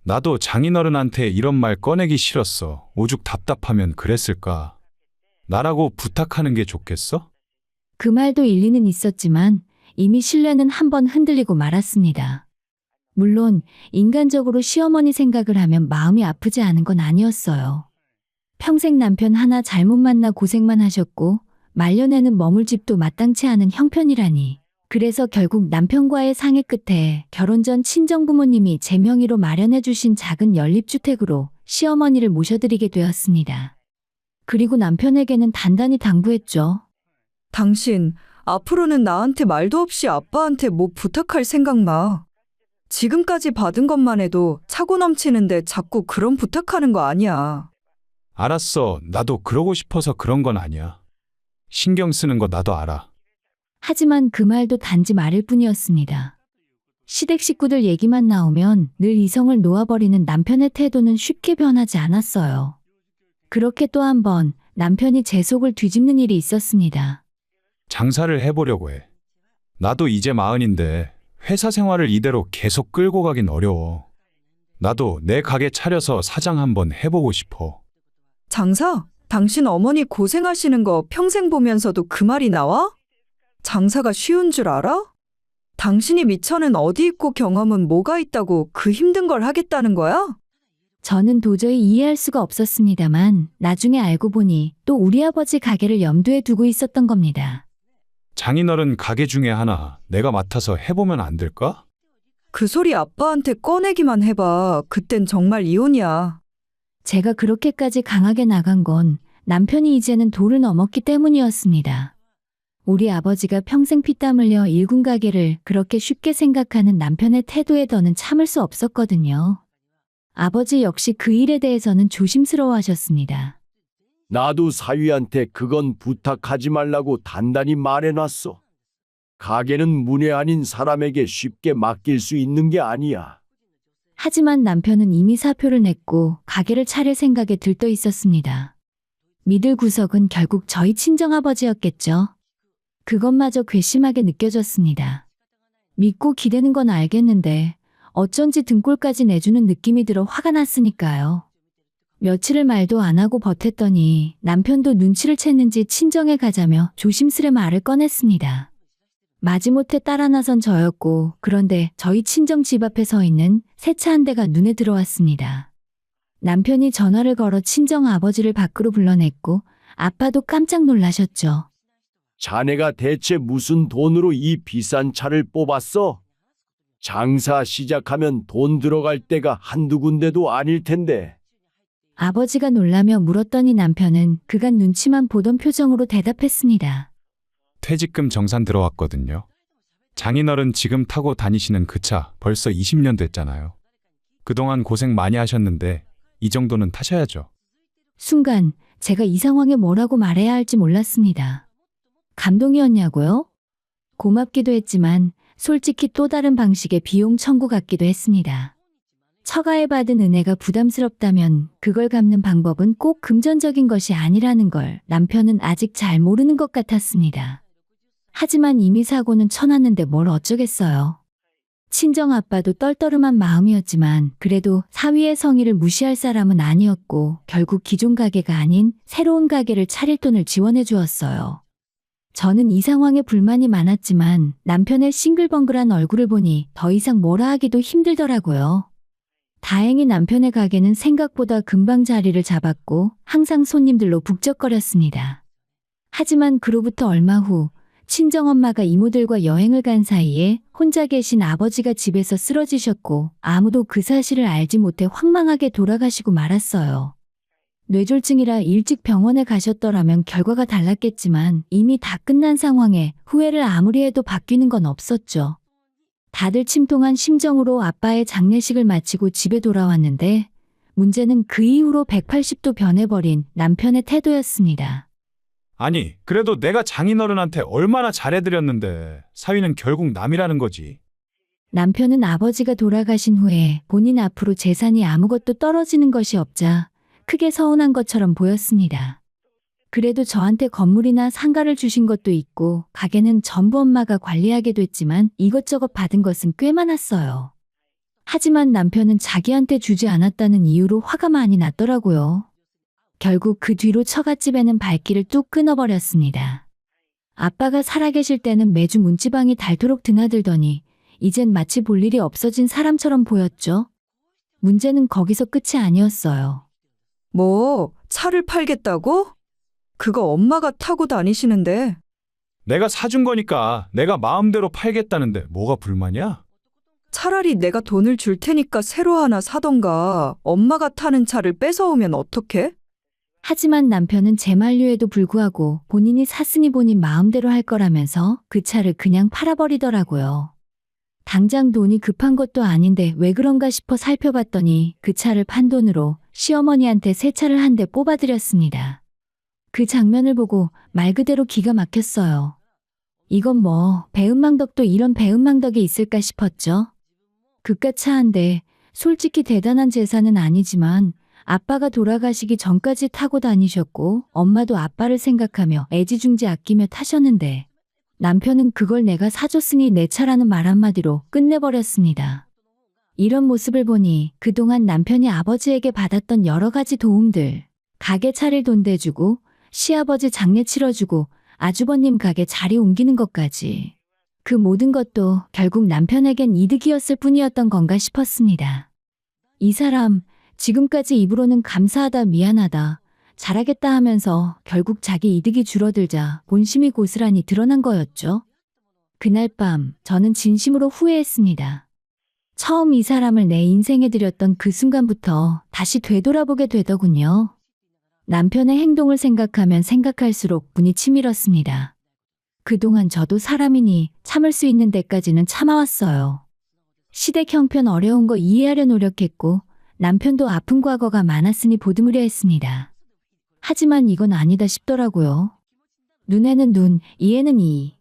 나도 장인어른한테 이런 말 꺼내기 싫었어. 오죽 답답하면 그랬을까. 나라고 부탁하는 게 좋겠어? 그 말도 일리는 있었지만 이미 신뢰는 한번 흔들리고 말았습니다. 물론 인간적으로 시어머니 생각을 하면 마음이 아프지 않은 건 아니었어요. 평생 남편 하나 잘못 만나 고생만 하셨고 말년에는 머물 집도 마땅치 않은 형편이라니. 그래서 결국 남편과의 상의 끝에 결혼 전 친정부모님이 제 명의로 마련해 주신 작은 연립주택으로 시어머니를 모셔드리게 되었습니다. 그리고 남편에게는 단단히 당부했죠. 당신, 앞으로는 나한테 말도 없이 아빠한테 뭐 부탁할 생각 마. 지금까지 받은 것만 해도 차고 넘치는데 자꾸 그런 부탁하는 거 아니야. 알았어. 나도 그러고 싶어서 그런 건 아니야. 신경 쓰는 거 나도 알아. 하지만 그 말도 단지 말일 뿐이었습니다. 시댁 식구들 얘기만 나오면 늘 이성을 놓아버리는 남편의 태도는 쉽게 변하지 않았어요. 그렇게 또 한 번 남편이 제 속을 뒤집는 일이 있었습니다. 장사를 해보려고 해. 나도 이제 40인데 회사 생활을 이대로 계속 끌고 가긴 어려워. 나도 내 가게 차려서 사장 한번 해보고 싶어. 장사? 당신 어머니 고생하시는 거 평생 보면서도 그 말이 나와? 장사가 쉬운 줄 알아? 당신이 미처는 어디 있고 경험은 뭐가 있다고 그 힘든 걸 하겠다는 거야? 저는 도저히 이해할 수가 없었습니다만 나중에 알고 보니 또 우리 아버지 가게를 염두에 두고 있었던 겁니다. 장인어른 가게 중에 하나 내가 맡아서 해보면 안 될까? 그 소리 아빠한테 꺼내기만 해봐. 그땐 정말 이혼이야. 제가 그렇게까지 강하게 나간 건 남편이 이제는 도를 넘었기 때문이었습니다. 우리 아버지가 평생 피땀 흘려 일군 가게를 그렇게 쉽게 생각하는 남편의 태도에 더는 참을 수 없었거든요. 아버지 역시 그 일에 대해서는 조심스러워하셨습니다. 나도 사위한테 그건 부탁하지 말라고 단단히 말해놨어. 가게는 문외 아닌 사람에게 쉽게 맡길 수 있는 게 아니야. 하지만 남편은 이미 사표를 냈고 가게를 차릴 생각에 들떠 있었습니다. 믿을 구석은 결국 저희 친정아버지였겠죠. 그것마저 괘씸하게 느껴졌습니다. 믿고 기대는 건 알겠는데 어쩐지 등골까지 내주는 느낌이 들어 화가 났으니까요. 며칠을 말도 안 하고 버텼더니 남편도 눈치를 챘는지 친정에 가자며 조심스레 말을 꺼냈습니다. 마지못해 따라 나선 저였고 그런데 저희 친정 집 앞에 서 있는 새 차 한 대가 눈에 들어왔습니다. 남편이 전화를 걸어 친정 아버지를 밖으로 불러냈고 아빠도 깜짝 놀라셨죠. 자네가 대체 무슨 돈으로 이 비싼 차를 뽑았어? 장사 시작하면 돈 들어갈 데가 한두 군데도 아닐 텐데. 아버지가 놀라며 물었더니 남편은 그간 눈치만 보던 표정으로 대답했습니다. 퇴직금 정산 들어왔거든요. 장인어른 지금 타고 다니시는 그 차 벌써 20년 됐잖아요. 그동안 고생 많이 하셨는데 이 정도는 타셔야죠. 순간 제가 이 상황에 뭐라고 말해야 할지 몰랐습니다. 감동이었냐고요? 고맙기도 했지만 솔직히 또 다른 방식의 비용 청구 같기도 했습니다. 처가에 받은 은혜가 부담스럽다면 그걸 갚는 방법은 꼭 금전적인 것이 아니라는 걸 남편은 아직 잘 모르는 것 같았습니다. 하지만 이미 사고는 쳐놨는데 뭘 어쩌겠어요. 친정아빠도 떨떠름한 마음이었지만 그래도 사위의 성의를 무시할 사람은 아니었고 결국 기존 가게가 아닌 새로운 가게를 차릴 돈을 지원해 주었어요. 저는 이 상황에 불만이 많았지만 남편의 싱글벙글한 얼굴을 보니 더 이상 뭐라 하기도 힘들더라고요. 다행히 남편의 가게는 생각보다 금방 자리를 잡았고 항상 손님들로 북적거렸습니다. 하지만 그로부터 얼마 후 친정엄마가 이모들과 여행을 간 사이에 혼자 계신 아버지가 집에서 쓰러지셨고 아무도 그 사실을 알지 못해 황망하게 돌아가시고 말았어요. 뇌졸중이라 일찍 병원에 가셨더라면 결과가 달랐겠지만 이미 다 끝난 상황에 후회를 아무리 해도 바뀌는 건 없었죠. 다들 침통한 심정으로 아빠의 장례식을 마치고 집에 돌아왔는데 문제는 그 이후로 180도 변해버린 남편의 태도였습니다. 아니, 그래도 내가 장인어른한테 얼마나 잘해드렸는데 사위는 결국 남이라는 거지. 남편은 아버지가 돌아가신 후에 본인 앞으로 재산이 아무것도 떨어지는 것이 없자 크게 서운한 것처럼 보였습니다. 그래도 저한테 건물이나 상가를 주신 것도 있고 가게는 전부 엄마가 관리하게 됐지만 이것저것 받은 것은 꽤 많았어요. 하지만 남편은 자기한테 주지 않았다는 이유로 화가 많이 났더라고요. 결국 그 뒤로 처갓집에는 발길을 뚝 끊어버렸습니다. 아빠가 살아계실 때는 매주 문지방이 닳도록 드나들더니 이젠 마치 볼 일이 없어진 사람처럼 보였죠. 문제는 거기서 끝이 아니었어요. 뭐, 차를 팔겠다고? 그거 엄마가 타고 다니시는데. 내가 사준 거니까 내가 마음대로 팔겠다는데 뭐가 불만이야? 차라리 내가 돈을 줄 테니까 새로 하나 사던가. 엄마가 타는 차를 뺏어오면 어떡해? 하지만 남편은 제 만류에도 불구하고 본인이 샀으니 본인 마음대로 할 거라면서 그 차를 그냥 팔아버리더라고요. 당장 돈이 급한 것도 아닌데 왜 그런가 싶어 살펴봤더니 그 차를 판 돈으로 시어머니한테 새 차를 한 대 뽑아드렸습니다. 그 장면을 보고 말 그대로 기가 막혔어요. 이건 뭐 배은망덕도 이런 배은망덕이 있을까 싶었죠. 그깟 차 한 대, 솔직히 대단한 재산은 아니지만 아빠가 돌아가시기 전까지 타고 다니셨고 엄마도 아빠를 생각하며 애지중지 아끼며 타셨는데 남편은 그걸 내가 사줬으니 내 차라는 말 한마디로 끝내버렸습니다. 이런 모습을 보니 그동안 남편이 아버지에게 받았던 여러 가지 도움들, 가게 차릴 돈 대주고 시아버지 장례 치러주고 아주버님 가게 자리 옮기는 것까지 그 모든 것도 결국 남편에겐 이득이었을 뿐이었던 건가 싶었습니다. 이 사람 지금까지 입으로는 감사하다 미안하다 잘하겠다 하면서 결국 자기 이득이 줄어들자 본심이 고스란히 드러난 거였죠. 그날 밤 저는 진심으로 후회했습니다. 처음 이 사람을 내 인생에 들였던 그 순간부터 다시 되돌아보게 되더군요. 남편의 행동을 생각하면 생각할수록 분이 치밀었습니다. 그동안 저도 사람이니 참을 수 있는 데까지는 참아왔어요. 시댁 형편 어려운 거 이해하려 노력했고 남편도 아픈 과거가 많았으니 보듬으려 했습니다. 하지만 이건 아니다 싶더라고요. 눈에는 눈, 이에는 이.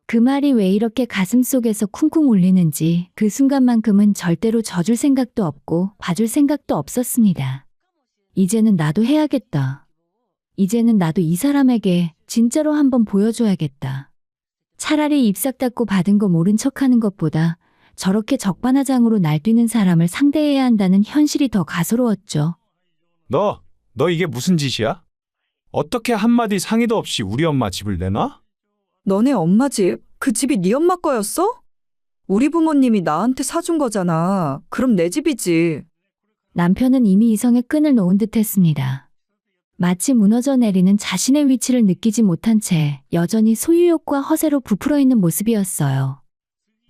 그 말이 왜 이렇게 가슴속에서 쿵쿵 울리는지 그 순간만큼은 절대로 져줄 생각도 없고 봐줄 생각도 없었습니다. 이제는 나도 해야겠다. 이제는 나도 이 사람에게 진짜로 한번 보여줘야겠다. 차라리 입싹 닫고 받은 거 모른 척하는 것보다 저렇게 적반하장으로 날뛰는 사람을 상대해야 한다는 현실이 더 가소로웠죠. 너 이게 무슨 짓이야? 어떻게 한마디 상의도 없이 우리 엄마 집을 내놔? 너네 엄마 집, 그 집이 네 엄마 거였어? 우리 부모님이 나한테 사준 거잖아. 그럼 내 집이지. 남편은 이미 이성의 끈을 놓은 듯 했습니다. 마치 무너져 내리는 자신의 위치를 느끼지 못한 채 여전히 소유욕과 허세로 부풀어 있는 모습이었어요.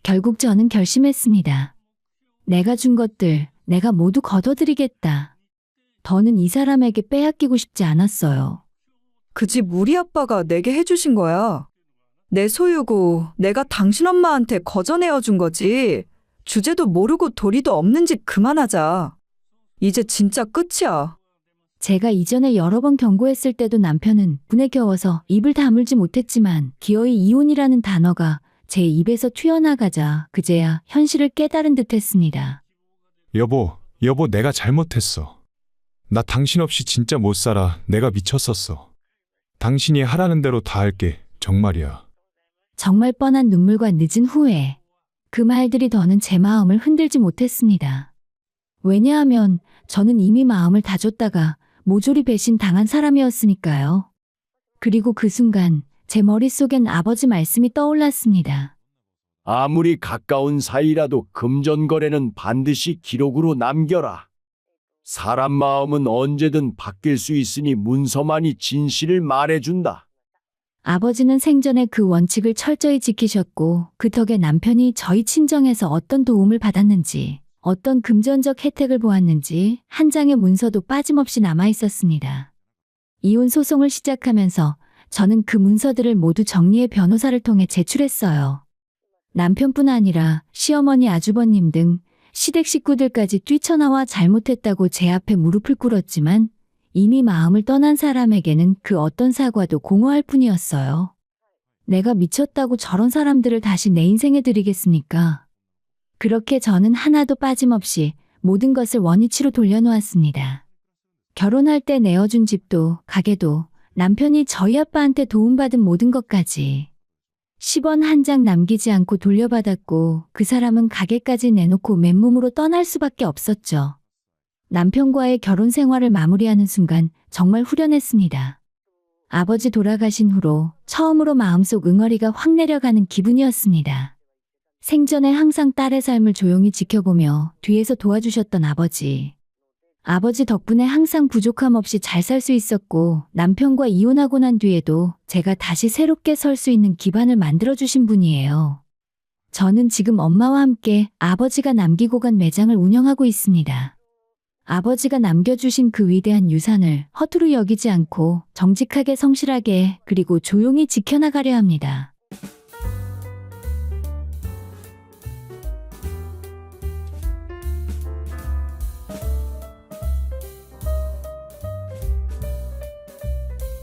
결국 저는 결심했습니다. 내가 준 것들, 내가 모두 거둬드리겠다. 더는 이 사람에게 빼앗기고 싶지 않았어요. 그 집 우리 아빠가 내게 해주신 거야. 내 소유고 내가 당신 엄마한테 거저내어 준 거지. 주제도 모르고 도리도 없는 짓 그만하자. 이제 진짜 끝이야. 제가 이전에 여러 번 경고했을 때도 남편은 분에 겨워서 입을 다물지 못했지만 기어이 이혼이라는 단어가 제 입에서 튀어나가자 그제야 현실을 깨달은 듯 했습니다. 여보, 내가 잘못했어. 나 당신 없이 진짜 못 살아. 내가 미쳤었어. 당신이 하라는 대로 다 할게. 정말이야. 정말 뻔한 눈물과 늦은 후회. 그 말들이 더는 제 마음을 흔들지 못했습니다. 왜냐하면 저는 이미 마음을 다줬다가 모조리 배신 당한 사람이었으니까요. 그리고 그 순간 제 머릿속엔 아버지 말씀이 떠올랐습니다. 아무리 가까운 사이라도 금전거래는 반드시 기록으로 남겨라. 사람 마음은 언제든 바뀔 수 있으니 문서만이 진실을 말해준다. 아버지는 생전에 그 원칙을 철저히 지키셨고 그 덕에 남편이 저희 친정에서 어떤 도움을 받았는지 어떤 금전적 혜택을 보았는지 한 장의 문서도 빠짐없이 남아 있었습니다. 이혼 소송을 시작하면서 저는 그 문서들을 모두 정리해 변호사를 통해 제출했어요. 남편뿐 아니라 시어머니, 아주버님 등 시댁 식구들까지 뛰쳐나와 잘못했다고 제 앞에 무릎을 꿇었지만 이미 마음을 떠난 사람에게는 그 어떤 사과도 공허할 뿐이었어요. 내가 미쳤다고 저런 사람들을 다시 내 인생에 들이겠습니까? 그렇게 저는 하나도 빠짐없이 모든 것을 원위치로 돌려놓았습니다. 결혼할 때 내어준 집도 가게도 남편이 저희 아빠한테 도움받은 모든 것까지 10원 한 장 남기지 않고 돌려받았고 그 사람은 가게까지 내놓고 맨몸으로 떠날 수밖에 없었죠. 남편과의 결혼 생활을 마무리하는 순간 정말 후련했습니다. 아버지 돌아가신 후로 처음으로 마음속 응어리가 확 내려가는 기분이었습니다. 생전에 항상 딸의 삶을 조용히 지켜보며 뒤에서 도와주셨던 아버지. 아버지 덕분에 항상 부족함 없이 잘 살 수 있었고 남편과 이혼하고 난 뒤에도 제가 다시 새롭게 설 수 있는 기반을 만들어주신 분이에요. 저는 지금 엄마와 함께 아버지가 남기고 간 매장을 운영하고 있습니다. 아버지가 남겨주신 그 위대한 유산을 허투루 여기지 않고 정직하게 성실하게 그리고 조용히 지켜나가려 합니다.